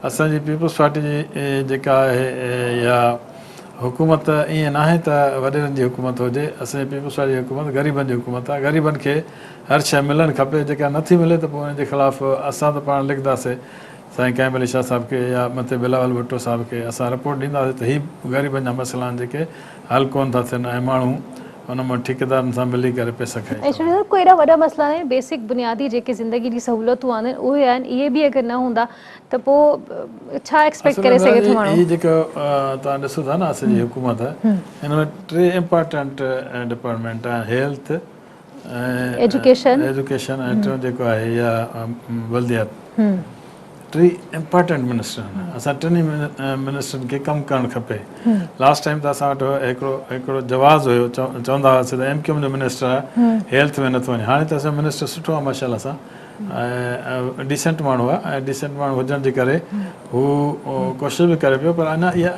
असांजी पीपुल्स पार्टी जी जेका आहे या हुकूमत ईअं न आहे त वॾेरनि जी हुकूमत हुजे। असांजी पीपुल्स पार्टी जी हुकूमत ग़रीबनि जी हुकूमत आहे। ग़रीबनि खे हर शइ मिलणु खपे। जेका नथी मिले त पोइ उनजे ख़िलाफ़ु असां त पाण लिखंदासीं साईं कैम अली शाह साहिब खे या मथे बिलावल भुट्टो साहिब खे असां रिपोर्ट ॾींदासीं त हीअ ग़रीबनि जा मसइला आहिनि जेके हल कोन था थियनि ऐं माण्हू हुन मां ठेकेदारनि सां मिली करे पैसा खाई। ऐं कोई एॾा वॾा मसइला आहिनि, बेसिक बुनियादी जेके ज़िंदगी जी सहूलियतूं आहिनि उहे आहिनि, इहे बि अगरि न हूंदा त पोइ छा एक्सपेक्ट करे सघे थो माण्हू। हीअ जेको तव्हां ॾिसो था न असांजी हुकूमत हिन में 3 इम्पोर्टेंट डिपार्टमेंट आहिनि, हेल्थ, एजुकेशन ऐं टियों जेको आहे या बल्दियात। 3 इम्पोर्टेंट मिनिस्टर आहिनि। असां टिनी मिनिस्टरनि खे कमु करणु खपे। लास्ट टाइम त असां वटि हिकिड़ो जवाज़ हुयो, चवंदा हुआसीं त MQM जो मिनिस्टर आहे, हेल्थ में नथो वञे। हाणे त असांजो मिनिस्टर सुठो आहे माशाल्लाह सां, ऐं डिसेंट माण्हू आहे। ऐं डिसेंट माण्हू हुजण जे करे हू कोशिशि बि करे पियो, पर अञा इहा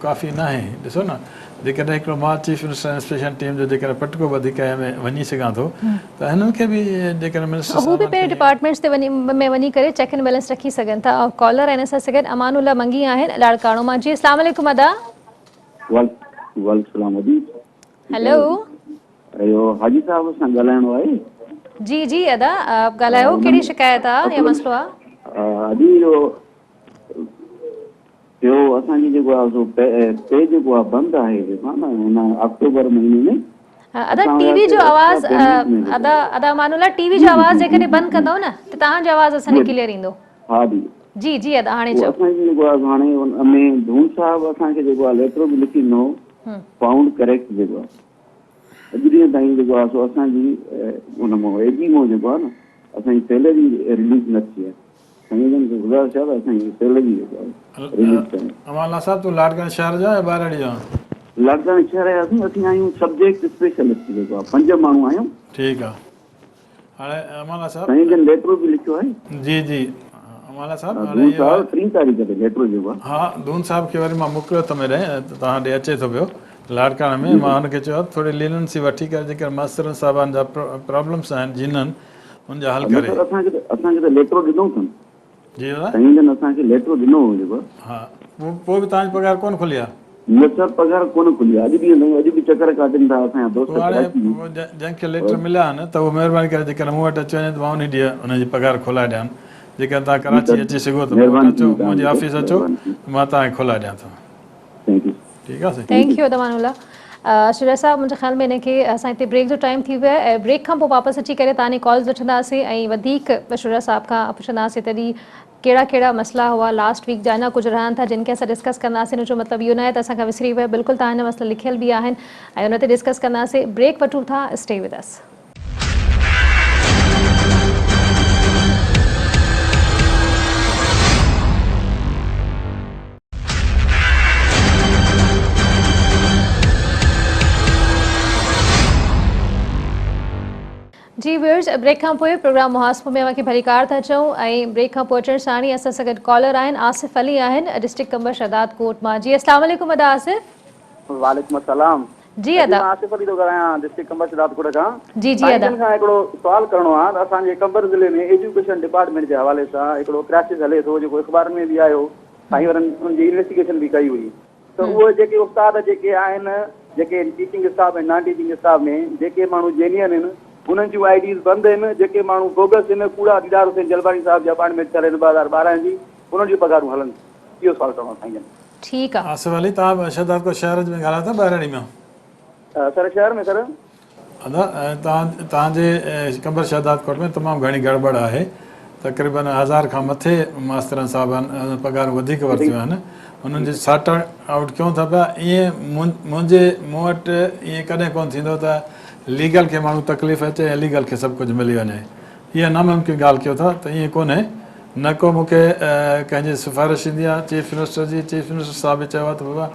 काफ़ी न आहे। ॾिसो न, जेकॾहिं हिकिड़ो मां चीफ मिनिस्टर इंस्पेक्शन टीम जो जेकॾहिं पटको ॿधी करे में वञी सघां थो त हिननि खे बि जेकॾहिं मिनिस्टर हू बि पहिरें डिपार्टमेंट्स ते वञी करे चेक एंड बैलेंस रखी सघनि था। कॉलर आहिनि असां सघनि अमानुल्ला मंगी आहिनि लाड़काणो मां। जी अस्सलाम वालेकुम अदा। हेलो, अयो हाजी साहब सां ॻाल्हाइणो आहे। जी जी अदा, ॻाल्हायो, कहिड़ी शिकायत आहे या मसइलो आहे? अॼु इहो असांजी जेको आहे पे जेको आहे बंदि आहे जेको आहे न हिन अक्टूबर महीने में। अदा टीवी जो आवाज़ अदा मानुला टीवी जो आवाज़ जेकॾहिं बंदि कंदव न त तव्हांजो आवाज़ असांखे क्लियर ईंदो। हा जी जी जी अदा हाणे चओ। असांखे जेको आहे हाणे हुन में धून साहिब असांखे जेको आहे लेटर बि लिखी ॾिनो, फाउंड करेक्ट जेको आहे। अॼु ॾींहं ताईं जेको आहे सो असांजी हुन मां एजीमो जेको आहे न असांजी सैलरी रिलीज़ न थी आहे। संगीजन खे गुज़ारिश आहे त असांजी सैलरी जेको आहे रिलीज़ कनि। अमाला साहब तूं लाड़काणे शहर जा या ॿाहिरि जा? लाड़काणे शहर जा असीं आहियूं सब्जेक्ट स्पेशलिस्ट जेको आहे, 5 माण्हू आहियूं। ठीकु आहे। हाणे अमाला साहब संगीजन लेटर बि लिखियो आहे। जी जी अमाला साहब, हाणे 3 तारीख़ ते लेटर जेको आहे। हा, दून साहिब खे वरी मां मोकिलियो त मेरे तव्हां ॾे अचे थो पियो लाड़काणे में। मां हुनखे चयो थोरी लीनेंसी वठी करे जेके मास्टरनि साहिबान जा प्रॉब्लम्स आहिनि जिन्हनि हुनजा हल करे। असांखे त लेटर ॾिनो अथनि जी संगीजन, असांखे लेटर ॾिनो हो जेको। हा, पोइ बि तव्हांजी पघार कोन खुली आहे? न सर, पघार कोन खुली आहे। अॼु ॾींहं ताईं अॼु बि चकर काटनि था असांजा दोस्त। हाणे जंहिंखे लेटर मिलिया आहिनि त उहो महिरबानी करे जेकॾहिं मूं वटि अची वञे त मां उन ॾींहुं हुनजी पघार खोलाए ॾियां। जेकॾहिं तव्हां कराची अची सघो त मूं वटि अचो, मुंहिंजी ऑफिस अचो, मां तव्हांखे खोलाए ॾियां थो। ठीकु आहे। Thank U अदमानुल्ला। शुरा साहब, मुंहिंजे ख़्याल में हिनखे असां हिते ब्रेक जो टाइम थी वियो आहे ऐं ब्रेक खां पोइ वापसि अची करे तव्हांजी कॉल्स वठंदासीं ऐं वधीक शुरा साहब खां पुछंदासीं तॾहिं कहिड़ा कहिड़ा मसइला हुआ लास्ट वीक जा अञा कुझु रहनि था जिन खे असां डिस्कस कंदासीं। हिन जो मतिलबु इहो न आहे त असांखां विसरी वियो, बिल्कुलु तव्हांजा मसइला लिखियल बि आहिनि ऐं हुन ते डिस्कस कंदासीं। ब्रेक वठूं था, stay with us. Ji viewers, brake खां पोइ प्रोग्राम मुहासबो में अवांखे भलीकार था चऊं ऐं ब्रेक खां पोइ अचण साण ई असां सां गॾु कॉलर आहिनि आसिफ अली आहिनि डिस्ट्रिक्ट कंबर शहदाद कोट मां। जी अस्सलाम वालेकुम अदा आसिफ। वालेकुम अस्सलाम। जी अदा। आसिफ अली थो ॻाल्हायां डिस्ट्रिक्ट कंबर शहदाद कोट खां। जी जी अदा। खां हिकिड़ो सुवाल करणो आहे त असांजे कंबर ज़िले में एजुकेशन डिपार्टमेंट जे हवाले सां हिकिड़ो क्राइसिस हले थो जेको अख़बार में बि आयो, साईं वरनि उनजी इन्वेस्टिगेशन बि कई हुई। त उहे जेके उस्ताद जेके आहिनि जेके टीचिंग स्टाफ ऐं नॉन टीचिंग स्टाफ में जेके माण्हू जेन्युइन आहिनि उन्हनि जूं आईडीज़ बंदि आहिनि, जेके माण्हू बोगस आहिनि कूड़ा दीदार हुसैन जलवाणी साहिब जी अपॉइंटमेंट करे 2012 जी उन्हनि जूं पघारूं हलनि। इहो सवाल करणो साईं। ठीकु आहे आसिफ अली, तव्हां शहदाद को शहर में ॻाल्हायो था ॿाहिराणी में? सर शहर में सर अदा तव्हांजे कंबर शहदाद कोट में तमामु घणी गड़बड़ आहे। तक़रीबन 1000 खां मथे मास्तरनि साहिबान पघारूं वधीक वरितियूं आहिनि। उन्हनि जी सॉर्ट आउट कयूं था पिया। ईअं मूं वटि ईअं कॾहिं कोन थींदो त लीगल खे माण्हू तकलीफ़ अचे ऐं लीगल खे सभु कुझु मिली वञे। ईअं नामुमकिन ॻाल्हि कयो था त ईअं कोन्हे। न को मूंखे कंहिंजी सिफ़ारिश ईंदी आहे चीफ मिनिस्टर जी। चीफ मिनिस्टर साहिब बि चयो आहे त बाबा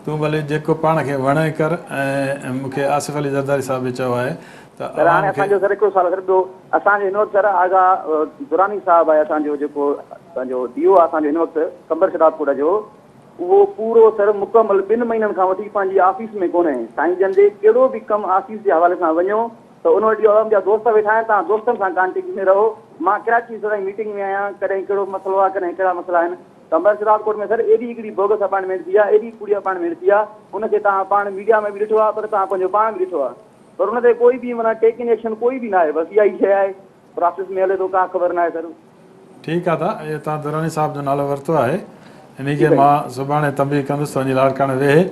तूं भले जेको पाण खे वणे कर। ऐं मूंखे आसिफ अली ज़रदारी साहिब बि चयो आहे त सर हाणे असांजो सर हिकिड़ो सवाल सर ॿियो असांजो हिन वक़्तु सर आगा दुरानी साहिबु आहे असांजो जेको असांजो डीओ आहे असांजो हिन वक़्तु कंबर शहदादपुर जो, उहो पूरो सर मुकमल 2 महीननि खां वठी पंहिंजी ऑफिस में कोन्हे। साईं जन जे कहिड़ो बि कमु ऑफिस जे हवाले सां वञो त उन वटि मुंहिंजा दोस्त वेठा आहिनि, तव्हां दोस्तनि सां कॉन्टेक्ट में रहो। मां कराची सदाईं मीटिंग में आहियां, कॾहिं कहिड़ो मसइलो आहे कॾहिं कहिड़ा मसइला आहिनि। कंबर शहदादपुर में सर एॾी हिकिड़ी बोगस अपॉइंटमेंट थी आहे, एॾी कूड़ी अपॉइंटमेंट थी आहे, उनखे तव्हां पाण मीडिया में बि ॾिठो आहे पर तव्हां पंहिंजो पाण बि ॾिठो आहे, पर हुन ते कोई बि माना टेकिंग एक्शन कोई बि न आहे। बसि इहा ई शइ आहे, प्रोसेस में हले थो, का ख़बर न आहे सर। ठीकु आहे। त इहो तव्हां दुरानी साहिब जो नालो वरितो आहे, इन खे मां सुभाणे तंबी कंदुसि वञी लाड़काणे वेहे।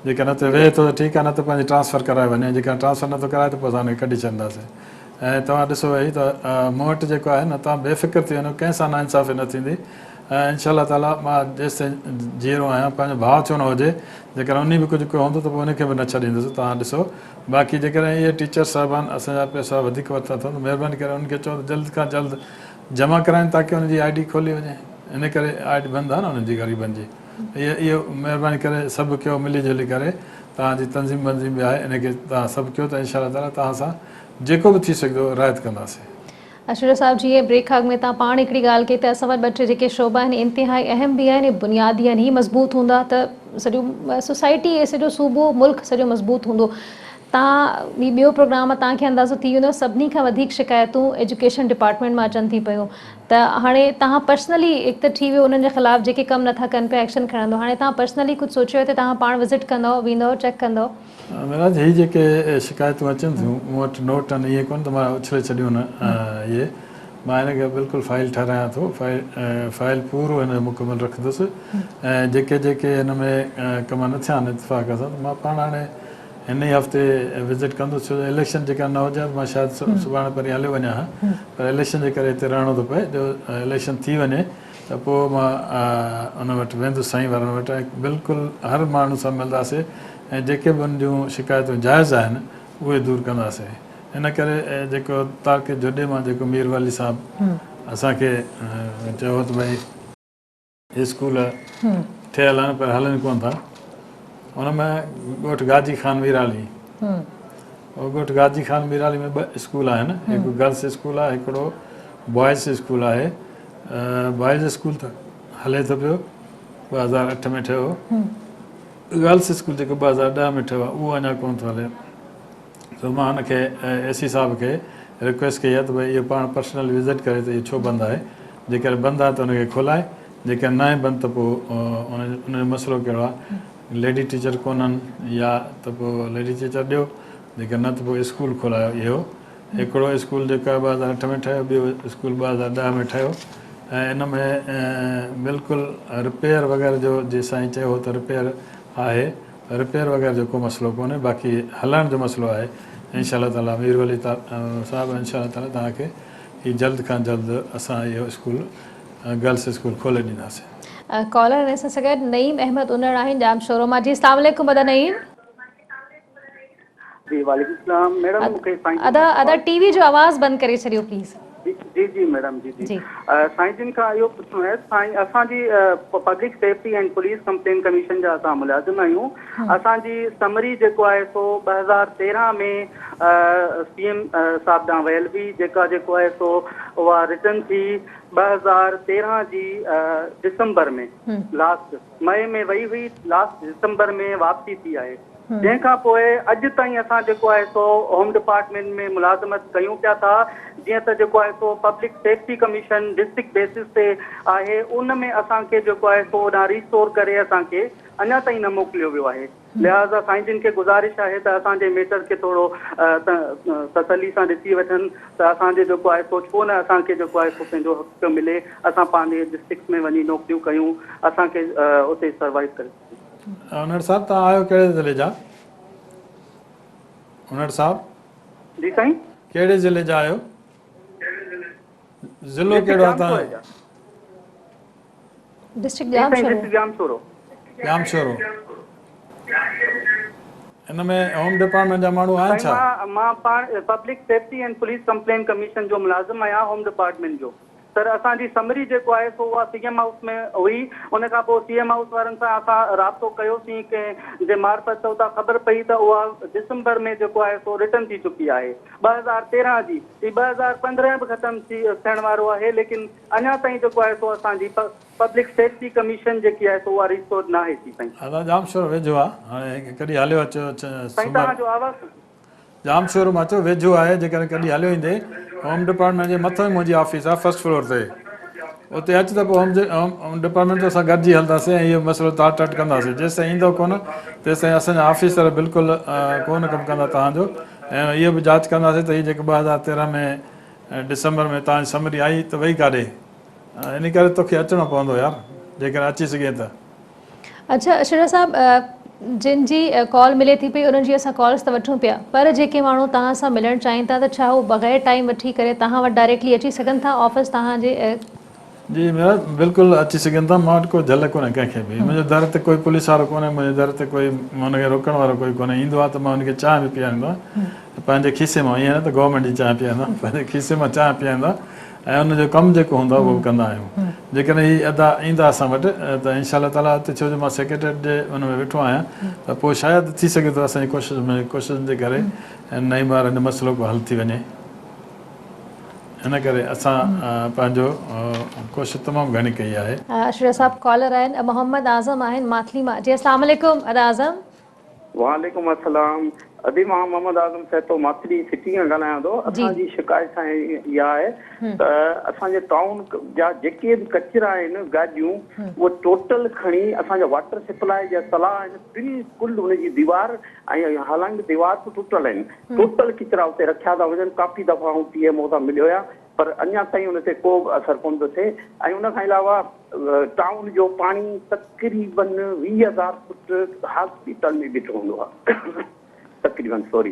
जेकर न त वेहे थो त ठीकु आहे, न त पंहिंजी ट्रांसफर कराए वञे। जेकर ट्रांसफर नथो कराए त पोइ असां हुनखे कढी छॾींदासीं। ऐं तव्हां ॾिसो वई त मूं वटि जेको आहे न, तव्हां बेफ़िक्र थी वञो, कंहिं सां नाइंसाफ़ी न थींदी। ऐं इनशा ताला मां जेसिताईं जीअरो आहियां, पंहिंजो भाउ छो न हुजे, जेकर उन बि कुझु कयो हूंदो त पोइ उनखे बि न छॾींदुसि। तव्हां ॾिसो बाक़ी जेकॾहिं इहे टीचर साहिबान असांजा पैसा वधीक वरिता अथनि त महिरबानी करे उनखे चओ त जल्द खां जल्द जमा कराइनि ताकी उनजी आई.डी. खोली वञे। इन करे आई.डी. बंदि आहे न उन्हनि जी ग़रीबनि जी। इहो महिरबानी करे सभु कयो मिली जुली करे। तव्हांजी तंज़ीम बंज़ीम बि आहे, इनखे तव्हां सभु कयो त इनशा ताला तव्हां सां जेको बि थी सघंदो रायत कंदासीं। अशरफ साहब जीअं ब्रेक अॻु में तव्हां पाण हिकिड़ी ॻाल्हि कई त असां वटि 2-3 जेके शोबा आहिनि इंतिहाई अहम बि आहिनि, बुनियादी आहिनि। ही मज़बूत हूंदा त सॼो सोसाइटी सॼो सूबो मुल्क सॼो मज़बूत हूंदो। तव्हां ॿियो प्रोग्राम तव्हांखे अंदाज़ो थी वेंदो, सभिनी खां वधीक शिकायतूं एजुकेशन डिपार्टमेंट मां अचनि थी पियूं। त हाणे तव्हां पर्सनली हिकु त थी वियो उन्हनि जे ख़िलाफ़ु जेके कमु नथा कनि पिया एक्शन खणंदो, हाणे तव्हां पर्सनली कुझु सोचियो त तव्हां पाण विज़िट कंदव, वेंदव, चेक कंदव? महाराज हीअ जेके शिकायतूं अचनि थियूं मूं वटि नोट आहिनि, इहे कोन त मां उछले छॾियूं न। इहे मां हिनखे बिल्कुलु फाइल ठारायां थो। फाइल पूरो हिन जो मुकमल रखंदुसि। ऐं जेके हिन में कम न थिया आहिनि इतफ़ाक़ सां, त मां पाण हाणे हिन ई हफ़्ते विज़िट कंदुसि। छो जो इलेक्शन जेका न हुजे मां शायदि सुभाणे परीं हलियो वञा हा, पर इलेक्शन जे करे हिते रहणो थो पए। जो इलेक्शन थी वञे त पोइ मां उन वटि वेंदुसि, साईं वारनि वटि। ऐं बिल्कुलु हर माण्हू सां मिलंदासीं ऐं जेके बि उन जूं शिकायतूं जाइज़ आहिनि उहे दूरि कंदासीं। इन करे जेको ताक़ी जुॾे मां जेको मीर वाली साहिबु असांखे चयो त भई स्कूल ठहियल आहिनि पर हलनि कोन था। हुन में ॻोठ गाजी खान मीराली, ॻोठ गाजी खान मीराली में 2 स्कूल आहिनि। हिकु गर्ल्स स्कूल आहे, हिकिड़ो बॉइज़ स्कूल आहे। बॉइज़ स्कूल त हले थो पियो, 2008 में ठहियो। गर्ल्स स्कूल जेको 2010 में ठहियो आहे उहो अञा कोन थो हले। त मां हुनखे AC साहिब खे रिक्वेस्ट कई आहे त भई इहो पाण पर्सनल विज़िट करे त इहो छो बंदि आहे। जेकर बंदि आहे त हुनखे खोलाए, जेकर न आहे बंदि त पोइ उनजो मसइलो कहिड़ो आहे। लेडी टीचर कोन्हनि या त पोइ लेडी टीचर ॾियो, जेकर न त पोइ स्कूल खोलायो। इहो हिकिड़ो स्कूल जेको आहे 2008 में ठहियो, ॿियो स्कूल 2010 में ठहियो। ऐं इन में बिल्कुलु रिपेयर वग़ैरह जो जीअं साईं चयो त रिपेयर आहे, रिपेयर वग़ैरह जो को मसइलो कोन्हे, बाक़ी हलण जो मसइलो आहे। इनशा ताला मीर वली साहिबु इनशा ताला तव्हांखे हीउ जल्द खां जल्द असां इहो स्कूल गर्ल्स स्कूल खोले ॾींदासीं। कॉलर हिन सां गॾु नईम अहमद उनड़ आहिनि जाम शोरो मां। जी अस्सलाम वालेकुम अदा नईम। जी वालेकुम सलाम मैडम। मूंखे अदा टीवी जो आवाज़ बंदि करे छॾियो प्लीज़। जी मैडम जी साईं जिन खां इहो पुछणो आहे, साईं असांजी public safety and police complain commission जा असां मुलाज़िम आहियूं। असांजी समरी जेको आहे सो 2013 में CM साहिब ॾांहुं वयल हुई, जेको आहे सो उहा रिटर्न थी 2013 जी दिसंबर में, लास्ट मई में वई हुई, लास्ट दिसंबर में वापसी थी आहे। जंहिंखां पोइ अॼु ताईं असां जेको आहे सो होम डिपार्टमेंट में मुलाज़मत कयूं पिया था। जीअं त जेको आहे so public safety commission district basis ते आहे, उन में असांखे जेको आहे सो ओॾां रिस्टोर करे असांखे अञा ताईं न मोकिलियो वियो आहे। लिहाज़ा साईं जिन खे गुज़ारिश आहे त असांजे मैटर खे थोरो तसली सां ॾिसी वठनि त असांजे जेको आहे सो छो न असांखे जेको आहे सो पंहिंजो हक़ मिले, असां पंहिंजे डिस्ट्रिक्ट में वञी नौकरियूं कयूं, असांखे उते सर्वाइव करे। उनर साहब तव्हां आहियो कहिड़े ज़िले जा? उनर साहब जी साईं, कहिड़े ज़िले जा आहियो? ज़िलो कहिड़ो आहे तव्हां? डिस्ट्रिक्ट जामशोरो। जामशोरो। इन में होम डिपार्टमेंट जा माण्हू आहिनि छा? मां पाण public safety and police complain commission जो मुलाज़िम आहियां होम डिपार्टमेंट जो। सर असांजी समरी जेको आहे सो उहा सीएम हाउस में हुई। उन खां पोइ सीएम हाउस वारनि सां असां राब्तो कयोसीं कंहिं जे मार्फत उतां ख़बर पई त उहा दिसंबर में जेको आहे सो रिटर्न थी चुकी आहे 2013 जी। 2015 बि ख़तमु थियण वारो आहे, लेकिन अञा ताईं जेको आहे सो असांजी पब्लिक सेफ्टी कमीशन जेकी आहे सो उहा रिस्टोर न आहे थी साईं। हा जामशोरो वेझो आहे, हाणे कॾहिं हलियो अचो साईं तव्हांजो आवाज़ जामशोरो मां चयो वेझो आहे, जेकॾहिं कॾहिं हलियो ईंदे होम डिपार्टमेंट जे मथां ई मुंहिंजी ऑफिस आहे फर्स्ट फ्लोर ते, उते अच त पोइ होम डिपार्टमेंट असां गॾिजी हलंदासीं ऐं इहो मसइलो ताट टाट कंदासीं। जेसिताईं ईंदो कोन तेसिताईं असांजा ऑफिसर बिल्कुलु कोन कमु कंदा तव्हांजो, ऐं इहो बि जांच कंदासीं त हीअ जेको 2013 में डिसंबर में तव्हांजी समरी आई त वई काॾे, इन करे तोखे अचिणो पवंदो यार जेकॾहिं अची सघे त। अच्छा अशरा साहब, जिन जी कॉल मिले थी पई उन्हनि जी असां कॉल्स त वठूं पिया, पर जेके माण्हू तव्हां सां मिलणु चाहिनि था त छा उहो बग़ैर टाइम वठी करे तव्हां वटि डायरेक्टली अची सघनि था ऑफिस तव्हांजे? जी मेरा बिल्कुलु अची सघनि था, मां वटि कोई झल कोन्हे कंहिंखे बि। मुंहिंजे दर ते कोई पुलिस वारो कोन्हे, मुंहिंजे दर ते कोई हुनखे रोकण वारो कोई कोन्हे। ईंदो आहे त मां हुनखे चांहि बि पीआरींदो आहियां पंहिंजे खीसे मां, ईअं न त गवर्नमेंट जी चांहि पीआरींदा, पंहिंजे खीसे मां चांहि पीआरींदा ऐं हुनजो कमु जेको हूंदो आहे उहो बि कंदा आहियूं। जेकॾहिं हीअ अदा ईंदा असां वटि त इनशा ताला हिते, छो जो मां सेक्रेटरीट जे हुन में वेठो आहियां त पोइ शायदि थी सघे थो असांजी कोशिशि जे करे नई बार हिन मसइलो को हल थी वञे। इन करे असां पंहिंजो कोशिशि तमामु घणी कई आहे। अशरा साहब कॉलर आहिनि, मोहम्मद आज़म आहिनि माथली मां। जी अस्सलाम वालेकुम आज़म। वालेकुम अस्सलाम। अदी मां मोहम्मद आज़म सहतो माथली सिटी खां ॻाल्हायां थो। असांजी शिकायत इहा आहे त असांजे टाउन जा जेके बि कचरा आहिनि गाॾियूं उहे टोटल खणी असांजा वाटर सप्लाई जा तलाउ आहिनि बिल्कुलु हुनजी दीवार ऐं हालांकि दीवार बि टुटल आहिनि, टोटल किचरा उते रखिया था वञनि। काफ़ी दफ़ा ऐं पीएमओ सां मिलियो हुया पर अञा ताईं हुन ते को बि असरु कोन थो थिए। ऐं उन खां अलावा टाउन जो पाणी तक़रीबन 20,000 फुट हॉस्पिटल में बीठो हूंदो आहे। तक़रीबन सॉरी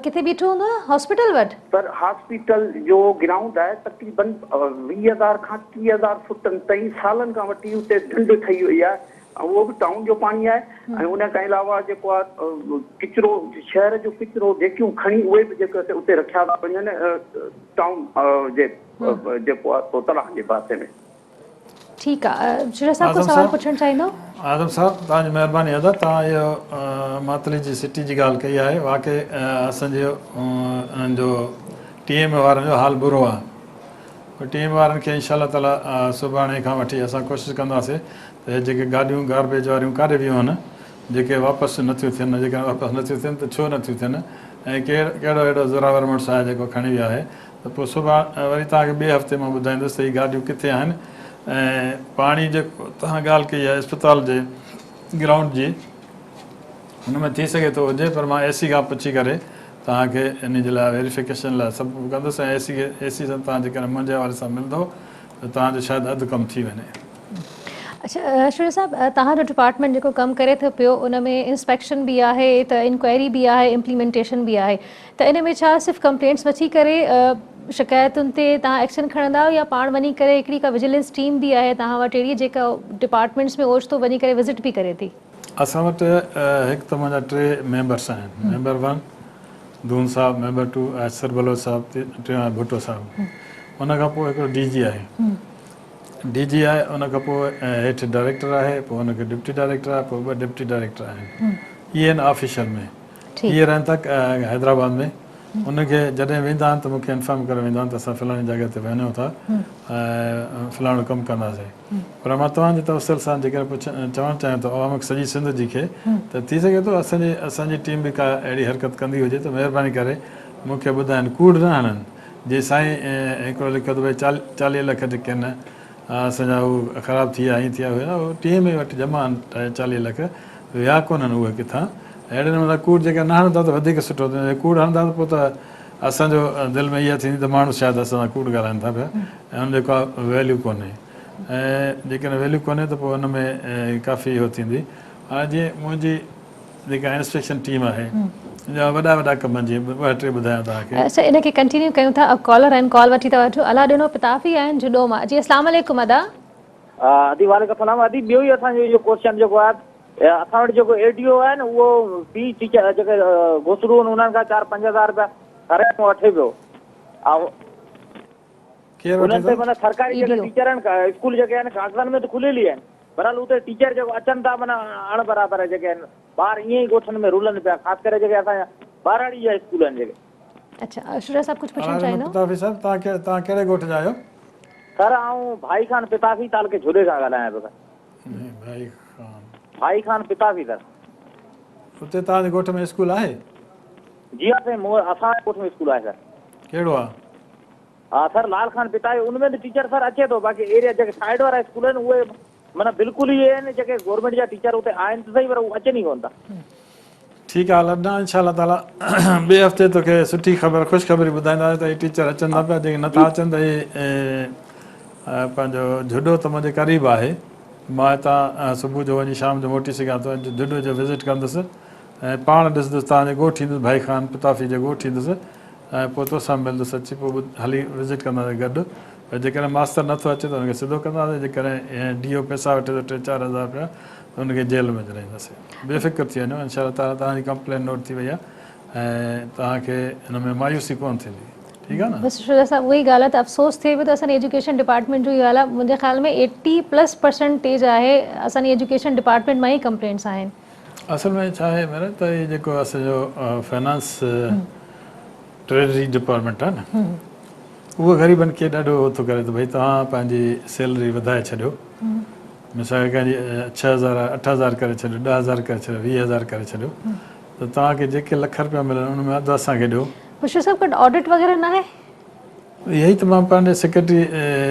किथे बीठो हूंदो आहे? हॉस्पिटल वटि? पर हॉस्पिटल जो ग्राउंड आहे तक़रीबन 20,000 खां 30,000 फुटनि ताईं सालनि खां वठी उते ढंढ ठही हुई आहे ऐं उहो बि टाउन जो पाणी आहे। ऐं उन खां अलावा जेको आहे किचिरो, शहर जो किचिरो जेकियूं खणी उहे बि जेके उते रखिया था वञनि टाउन जे जेको आहे तलाउ जे पासे में। ठीकु आहे। अशरा साहब को सवाल पुछणु चाहींदो? आज़म साहब तव्हांजी महिरबानी अदा, तव्हां इहो मातली जी सिटी जी ॻाल्हि कई आहे। वाक़ई असांजो उन्हनि जो टीम वारनि जो हाल बुरो आहे। टीम वारनि खे इंशा ताला सुभाणे खां वठी असां कोशिशि कंदासीं त जेके गाॾियूं गार्बेज वारियूं काॾे वियूं आहिनि जेके वापसि नथियूं थियनि, जेके वापसि नथियूं थियनि त छो नथियूं थियनि ऐं कहिड़ो अहिड़ो ज़ोरावर मुड़ुसु आहे जेको खणी वियो आहे त पोइ सुभाणे वरी तव्हांखे ॿिए हफ़्ते मां ॿुधाईंदुसि त हीअ गाॾियूं किथे आहिनि। ऐं पाणी जेको तव्हां ॻाल्हि कई आहे अस्पताल जे ग्राउंड जी, हुन में थी सघे थो हुजे, पर मां एसी खां पुछी करे तव्हांखे इन जे लाइ वेरिफिकेशन लाइ सभु कंदुसि ऐं एसी सां तव्हां जेकॾहिं मुंहिंजे वारे सां मिलंदो त तव्हांजो शायदि अधु कमु थी वञे। अच्छा अशरा साहब, तव्हांजो डिपार्टमेंट जेको कमु करे थो पियो उन में इंस्पेक्शन बि आहे त इंक्वायरी बि आहे, इम्प्लीमेंटेशन बि आहे, त इन में छा सिर्फ़ु कंप्लेंट्स वठी करे शिकायतुनि ते तव्हां एक्शन खणंदा आहियो या पाण वञी करे हिकिड़ी का विजिलेंस टीम बि आहे तव्हां वटि अहिड़ी जेका डिपार्टमेंट्स में ओचितो वञी करे विज़िट बि करे थी? असां वटि हिकु त मुंहिंजा 3 मेंबर्स आहिनि। मेंबर 1 दून साहब, मेंबर 2 असर बलोच साहब, 3 भुट्टो साहब। उन खां पोइ हिकिड़ो DG आहे, DG आहे। उन खां पोइ हेठि डायरेक्टर आहे, पोइ हुनखे डिप्टी डायरेक्टर आहे, पोइ 2 डिप्टी डायरेक्टर आहिनि। इहे आहिनि ऑफिशियल में। इहे रहनि था हैदराबाद में उनखे जॾहिं वेंदा आहिनि त मूंखे इंफॉर्म करे वेंदा आहिनि त असां फलाणी जॻह ते वञूं था ऐं फलाणो कमु कंदासीं। पर मां तव्हांजे तवसल सां जेकर चवणु चाहियां त अवामक सॼी सिंध जी खे त थी सघे थो असांजी टीम बि का अहिड़ी हरकत कंदी हुजे त महिरबानी करे मूंखे ॿुधाइनि, कूड़ न हणनि। जीअं साईं हिकिड़ो लिखियो त भई 40 लख जेके आहिनि असांजा उहे ख़राबु थी विया, ईअं थी विया हुआ, टीम में वटि जमा आहिनि 40 लख, विया कोन्हनि उहे किथां। अहिड़े नमूने कूड़ जेके न हणंदा त वधीक सुठो थींदो। कूड़ हणंदा त पोइ त असांजो दिलि में इहा थींदी त माण्हू शायदि असां सां कूड़ ॻाल्हाइनि था पिया ऐं हुनजो का वैल्यू कोन्हे। ऐं जेकॾहिं वैल्यू कोन्हे त पोइ हुन में काफ़ी इहो थींदी। हाणे जीअं मुंहिंजी जेका इंस्पेक्शन टीम आहे जा वॾा कम जीअं 2-3 ॿुधायां तव्हांखे। अच्छा, इनखे कंटिन्यू कयूं था। अब कॉलर आहिनि, कॉल वठी था वठो। अला ॾिनो पिताफ़ी आहिनि जुडो मां। जी अस्सलाम वालेकुम अदा। अदी वालेकुम सलाम। अदी ॿियो ई असांजो इहो क्वेश्चन जेको आहे, असां वटि जेको एडीओ आहे न, उहो फी टीचर जेके घुसरू आहिनि उन्हनि खां 4-5 हज़ार रुपया हर वठे पियो। उन्हनि ते माना सरकारी जेके टीचर आहिनि, स्कूल जेके आहिनि कागज़नि में त खुलियल ई आहिनि, बहरहाल उते टीचर जेको अचनि था माना अण बराबरि जेके आहिनि, ॿार ईअं ई ॻोठनि में रुलनि पिया, ख़ासि करे जेके असांजा ॿारहाड़ी जा स्कूल आहिनि जेके। अच्छा, अशुरा साहब कुझु पुछणु चाहींदो? पिताफ़ी साहब तव्हां कहिड़े ॻोठ जा आहियो? सर आऊं भाई खान पिताफ़ी तालुके झूले खां ॻाल्हायां पियो। भाई खान पिताफ़ी सर। उते तव्हांजे ॻोठ में स्कूल आहे? जी हाँ साईं, असांजे ॻोठ में स्कूल आहे सर। कहिड़ो आहे? हा सर, लाल खान पिताफ़ी, उनमें त टीचर सर अचे थो, बाक़ी एरिया जेके साइड वारा स्कूल आहिनि उहे माना बिल्कुलु ई आहिनि जेके गवर्नमेंट जा टीचर उते आहिनि त सही, पर उहे अचनि ई कोन था। ठीकु आहे लॾा, इंशाअल्लाह ताला ॿिए हफ़्ते तोखे सुठी ख़बर ख़ुशख़बरी ॿुधाईंदासीं त हीअ टीचर अचनि था पिया। जेके नथा अचनि त इहे पंहिंजो जुडो त मुंहिंजे क़रीब आहे। मां हितां सुबुह जो वञी शाम जो मोटी सघां थो, जुडो जो विज़िट कंदुसि ऐं पाण ॾिसंदुसि तव्हांजे ॻोठु ईंदुसि, भाई खान पिताफ़ी जे ॻोठु ईंदुसि ऐं पोइ तोसां मिलंदुसि, अची पोइ हली विज़िट कंदासीं गॾु। जेकॾहिं मास्तर नथो अचे त हुनखे सिधो कंदासीं, जेकॾहिं DO पैसा वठे थो 3-4 हज़ार रुपया त हुनखे जेल में विझाईंदासीं। बेफ़िक्र थी वञो, इंशाअल्लाह ताला तव्हांजी कंप्लेन नोट थी वई आहे ऐं तव्हांखे हिन में मायूसी कोन थींदी। ठीकु आहे न? बसि शुरा साहब उहा ई ॻाल्हि आहे त अफ़सोस थिए पियो त असांजे एजुकेशन डिपार्टमेंट जो इहा ॻाल्हि आहे। मुंहिंजे ख़्याल में 80+% आहे असांजी एजुकेशन डिपार्टमेंट मां ई कंप्लेंट्स आहिनि। असल में छा आहे मेरे त इहे जेको असांजो फाइनेंस ट्रेजरी डिपार्टमेंट आहे न, उहो ग़रीबनि खे ॾाढो थो करे त भई तव्हां पंहिंजी सैलरी वधाए छॾियो, मिसाल कंहिंजी 6,000 8,000 करे छॾियो, 10,000 करे छॾियो, 20,000 करे छॾियो, त तव्हांखे जेके लख रुपया मिलनि उन में अधु असांखे ॾियो। खुशबू साहब गॾु ऑडिट वग़ैरह न आहे? इहो ई त मां पंहिंजे सेक्रेटरी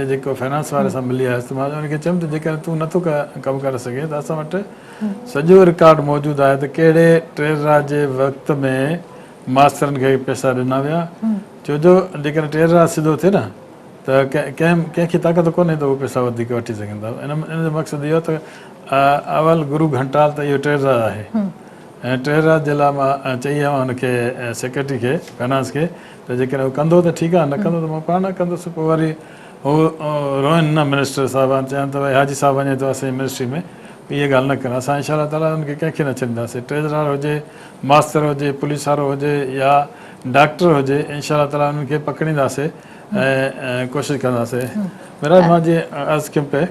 जेको फाइनेंस वारे सां मिली आयुसि त मां उनखे चयुमि त जेकॾहिं तूं नथो कमु करे सघे त असां वटि सॼो रिकॉर्ड मौजूदु आहे त कहिड़े ट्रेज़रा जे वक़्त में मास्तरनि खे पैसा ॾिना विया। छो जो जेकॾहिं ट्रेज़रा सिधो थिए न त कंहिंखे ताक़त कोन्हे त उहे पैसा वधीक वठी सघंदा। इन जो मक़सदु इहो त अवल गुरू घंटाल त इहो ट्रेज़रा आहे ऐं ट्रेज़रा जे लाइ मां चई आहियां हुनखे सेक्रेटरी खे फाइनेंस खे त जेकॾहिं उहो कंदो त ठीकु आहे, न कंदो त मां पाण न कंदुसि। पोइ वरी हू रोइनि न मिनिस्टर साहिबान, चवनि त भई हाजी साहिबु वञे थो असांजी मिनिस्ट्री में, इहे ॻाल्हि न कनि। असां इंशाअल्लाह ताला हुनखे कंहिंखे न छॾींदासीं, ट्रेज़रा हुजे, मास्तर हुजे, पुलिस वारो हुजे या डॉक्टर हुजे, इंशाअल्लाह ताला हुननि खे पकड़ींदासीं ऐं कोशिशि कंदासीं। मेरा मां जीअं अर्ज़ु कयुमि पे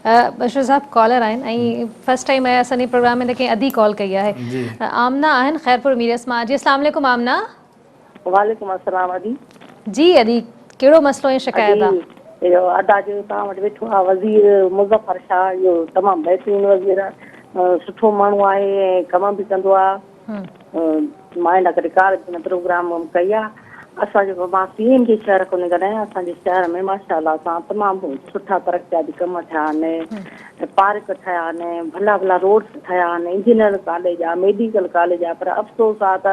बशर साहब कॉलर आहिनि ऐं फर्स्ट टाइम आहे असांजे प्रोग्राम में त कंहिं अधी कॉल कई आहे। आमना आहिनि ख़ैरपुर मीरस मां। जी अस्सलाम वालेकुम आमना। वालेकुम अस्सलाम अदी। जी अदी, कहिड़ो मसइलो ऐं शिकायत आहे? इहो अदा जो तव्हां वटि वेठो आहे वज़ीर मुज़फ़र शाह, इहो तमामु बहितरीनु वज़ीर आहे, सुठो माण्हू आहे ऐं कम बि कंदो आहे। मां हिन करे कार प्रोग्राम कई आहे। असां जेको मां CM जे शहर कोन्हे ॻाल्हायां, असांजे शहर में माशाअल्लाह सां तमामु सुठा तरक़ियाती कम थिया आहिनि, पार्क ठहिया आहिनि, भला भला रोड्स ठहिया आहिनि, इंजीनियर कॉलेज आहे, मेडिकल कॉलेज आहे, पर अफ़सोस आहे त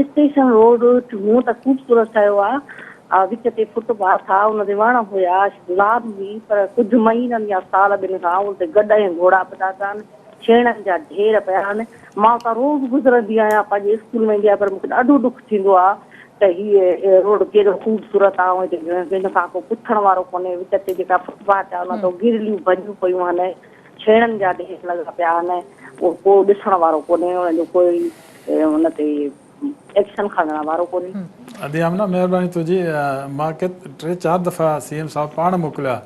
स्टेशन रोड हूअं त ख़ूबसूरत ठहियो आहे, विच ते फुटपाथ आहे, हुन ते वण हुया, गुलाब बि, पर कुझु महीननि या साल ॿिनि खां उते गॾ ऐं घोड़ा पिया आहिनि, छेणनि जा ढेर पिया आहिनि। मां उतां रोज़ गुज़रंदी आहियां, पंहिंजे स्कूल में वेंदी आहियां, पर मूंखे ॾाढो दुख थींदो आहे त हीअ रोड केॾो ख़ूबसूरत आहे ऐं हिन खां को पुछण वारो कोन्हे। विच ते जेका फुटपाथ आहे हुन ते गिरलियूं भॼियूं पियूं आहिनि, छेणनि जा ढेर लॻा पिया आहिनि, उहो को ॾिसण वारो कोन्हे, हुनजो कोई हुन ते एक्शन खणण वारो कोन्हे। अदी आमना महिरबानी तुंहिंजी। मां 3-4 दफ़ा CM साहिबु पाण मोकिलिया,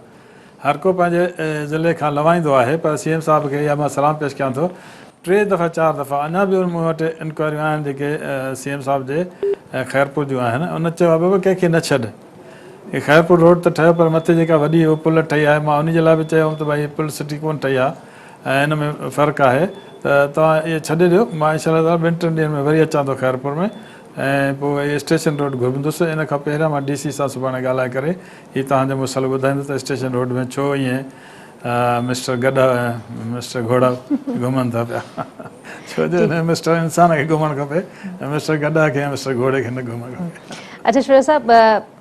हर को पंहिंजे ज़िले खां लवाईंदो आहे, पर CM साहिब खे इहा मां सलाम पेश कयां थो। 3 दफ़ा 4 दफ़ा अञा बि मूं वटि इंक्वायरियूं आहिनि जेके CM साहिब जे ऐं ख़ैरपुर जूं आहिनि, उन चयो आहे बाबा कंहिंखे न छॾ, हे ख़ैरपुर रोड त ठहियो पर मथे जेका वॾी उहा पुल ठही आहे, मां उन जे लाइ बि चयो हुउमि त भई पुल सिटी कोन ठही आहे ऐं हिन में फ़र्क़ु आहे त तव्हां इहे छॾे ॾियो, मां इनशा 2-3 ॾींहंनि में वरी अचां थो ख़ैरपुर में ऐं पोइ इहे स्टेशन रोड घुमंदुसि। इन खां पहिरियां मां DC सां सुभाणे ॻाल्हाए करे हीअ तव्हांजो मसइलो ॿुधाईंदुसि त स्टेशन रोड में छो ईअं मिस्टर गॾा ऐं मिस्टर घोड़ा घुमनि था पिया, छो जो हिन मिस्टर इंसान खे घुमणु खपे ऐं मिस्टर गॾा खे ऐं मिस्टर घोड़े खे न घुमणु खपे। अच्छा शुरा साहब,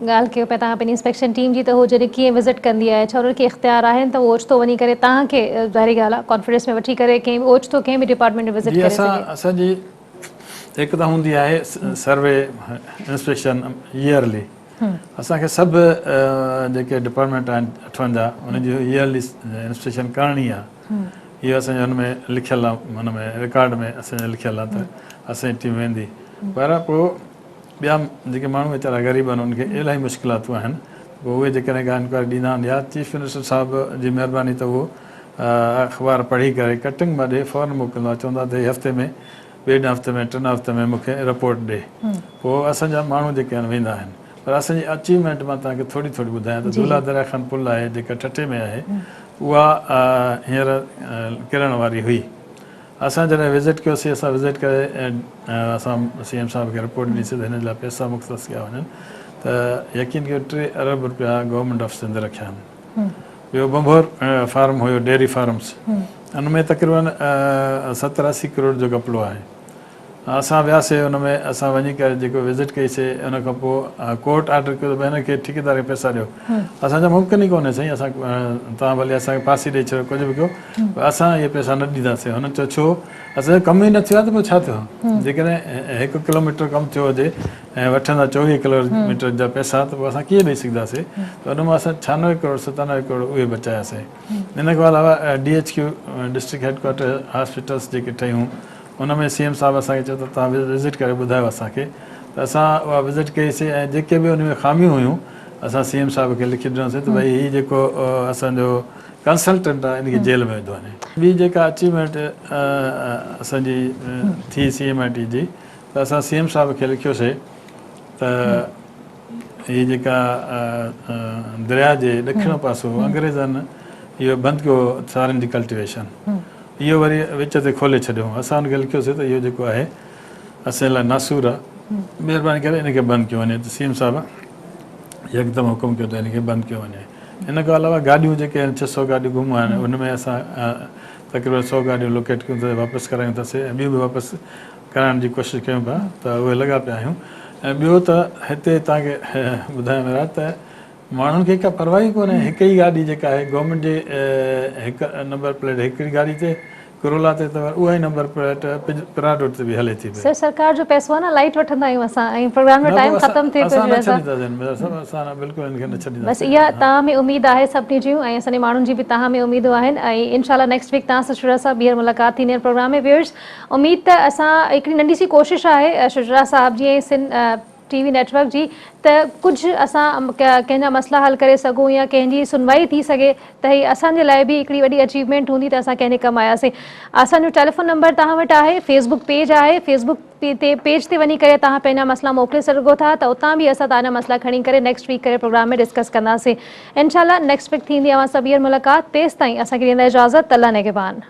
ॻाल्हि कयो पिया तव्हां पंहिंजी इंस्पेक्शन टीम जी, त उहो जॾहिं कीअं विज़िट कंदी आहे, छा उन्हनि खे इख़्तियार आहिनि त उहो ओचितो वञी करे तव्हांखे ज़ाहिरी ॻाल्हि आहे कॉन्फिडेंस में वठी करे कंहिं ओचितो कंहिं बि डिपार्टमेंट में विज़िट करे सघे? असांजी हिकु त हूंदी आहे सर्वे इंस्पेक्शन ईयरली, असांखे सभु जेके डिपार्टमेंट आहिनि 58 उन जी ईयरली इंस्पेक्शन करणी आहे, इहो असांजे हुन में लिखियलु आहे, हुन में रिकॉर्ड में असांजे लिखियलु आहे त असांजी टीम वेंदी। पर पोइ ॿिया जेके माण्हू वीचारा ग़रीब आहिनि उनखे इलाही मुश्किलातूं आहिनि, पोइ उहे जेकॾहिं का इंक्वायरी ॾींदा आहिनि या चीफ मिनिस्टर साहिब जी महिरबानी त उहो अख़बार पढ़ी करे कटिंग मां ॾे फौरन मोकिलींदो आहे, चवंदा त हफ़्ते में 2 हफ़्ते में 3 हफ़्ते में मूंखे रिपोर्ट ॾे, पोइ असांजा माण्हू जेके आहिनि वेंदा आहिनि। पर असांजी अचीवमेंट मां तव्हांखे थोरी ॿुधायां त दूल्हा दरिया खान पुल आहे जेका ठठे में आहे, उहा हींअर किरण वारी हुई। असां जॾहिं विज़िट कयोसीं, असां विज़िट करे असां CM साहिब खे रिपोर्ट ॾिनीसीं त हिन जे लाइ पैसा मुख़्तस कया वञनि, त यकीन कयो 3 अरब रुपया गवर्नमेंट ऑफ सिंध रखिया आहिनि। ॿियो बंभोर फार्म हुयो, डेयरी फार्म्स, उन में तक़रीबन 70-80 करोड़ जो घपलो आहे। असां वियासीं हुन में, असां वञी करे जेको विज़िट कईसीं उन खां पोइ कोर्ट ऑर्डर कयो त भई हिन खे ठेकेदार खे पैसा ॾियो। असांजो मुमकिन ई कोन्हे साईं, असां तव्हां भले असांखे फासी ॾेई छॾियो, कुझु बि कयो, असां इहे पैसा न ॾींदासीं। हुननि चयो छो, असांजो कमु ई न थियो आहे त पोइ छा थियो, जेकॾहिं 1 किलोमीटर कमु थियो हुजे ऐं वठंदा 24 किलोमीटर जा पैसा त पोइ असां कीअं ॾेई सघंदासीं, त हुन मां असां 96 करोड़ 97 करोड़ उहे बचायासीं। इन खां अलावा DHQ डिस्ट्रिक्ट हेडक्वाटर हॉस्पिटल्स जेके ठहियूं उन में CM साहिबु असांखे चयो त तव्हां विज़िट करे ॿुधायो असांखे, त असां उहा विज़िट कईसीं ऐं जेके बि उन में ख़ामियूं हुयूं असां CM साहिब खे लिखी ॾिनोसीं त भई हीउ जेको असांजो कंसल्टेंट आहे इनखे जेल में विधो वञे। ॿी जेका अचीवमेंट असांजी थी CMIT जी, त असां CM साहिब खे लिखियोसीं त हीअ जेका दरिया जे ॾखिण पासो अंग्रेज़नि इहो बंदि कयो सारियुनि जी कल्टिवेशन, इहो वरी विच ते खोले छॾियो। असां हुनखे लिखियोसीं त इहो जेको आहे असां लाइ नासूर आहे, महिरबानी करे इनखे बंदि कयो वञे। त CM साहिबु यकदमि हुकुम कयो त इनखे बंदि कयो वञे। इन खां अलावा गाॾियूं जेके आहिनि 600 गाॾियूं गुम आहिनि, उन में असां तक़रीबन 100 गाॾियूं लोकेट कयूं त वापसि करायूं थासीं ऐं ॿियूं बि वापसि कराइण जी कोशिशि कयूं पिया, त उहे लॻा पिया आहियूं। ऐं ॿियो त हिते तव्हांखे ॿुधायां मेरा त माण्हुनि खे का परवाह ई कोन्हे, हिकु ई गाॾी जेका आहे गवर्नमेंट जे हिकु नंबर प्लेट हिकिड़ी गाॾी ते करोला ते, त उहा ई नंबर प्लेट पिरा रोड ते बि हले थी पई। सर सरकार जो पैसो आहे न, लाइट वठंदा आहियूं असां ऐं प्रोग्राम जो टाइम ख़तम थिए पियो। असां बिल्कुलु इनखे न छॾींदासीं। बसि इहा तव्हां में उमेदु आहे सभिनी जूं ऐं असांजे माण्हुनि जी बि तव्हां में उमेदूं आहिनि ऐं इंशाल्लाह नेक्स्ट वीक तव्हां सां शुरा साहब ॿीहर मुलाक़ात थींदी आहे प्रोग्राम में। व्यूअर्स, उमेदु त असां हिकिड़ी नंढी सी कोशिशि आहे शुरा साहब जी ऐं सिंध TV नेटवर्क जी, त कुझु असां कंहिंजा मसला हल करे सघूं या कंहिंजी सुनवाई थी सघे, त हीअ असांजे लाइ बि हिकिड़ी वॾी अचीवमेंट हूंदी त असां कंहिंजे कमु आयासीं। असांजो टेलीफोन नंबर तव्हां वटि आहे, फेसबुक पेज आहे, फेसबुक पेज ते वञी करे तव्हां पंहिंजा मसला मोकिले सघो था, त उतां बि असां तव्हांजा मसला खणी करे नेक्स्ट वीक करे प्रोग्राम में डिस्कस कंदासीं। इंशाल्लाह नेक्स्ट वीक थींदी अवां सां ॿीहर मुलाक़ात, तेसि ताईं असांखे ॾींदा इजाज़त। अल्लाह निगहबान।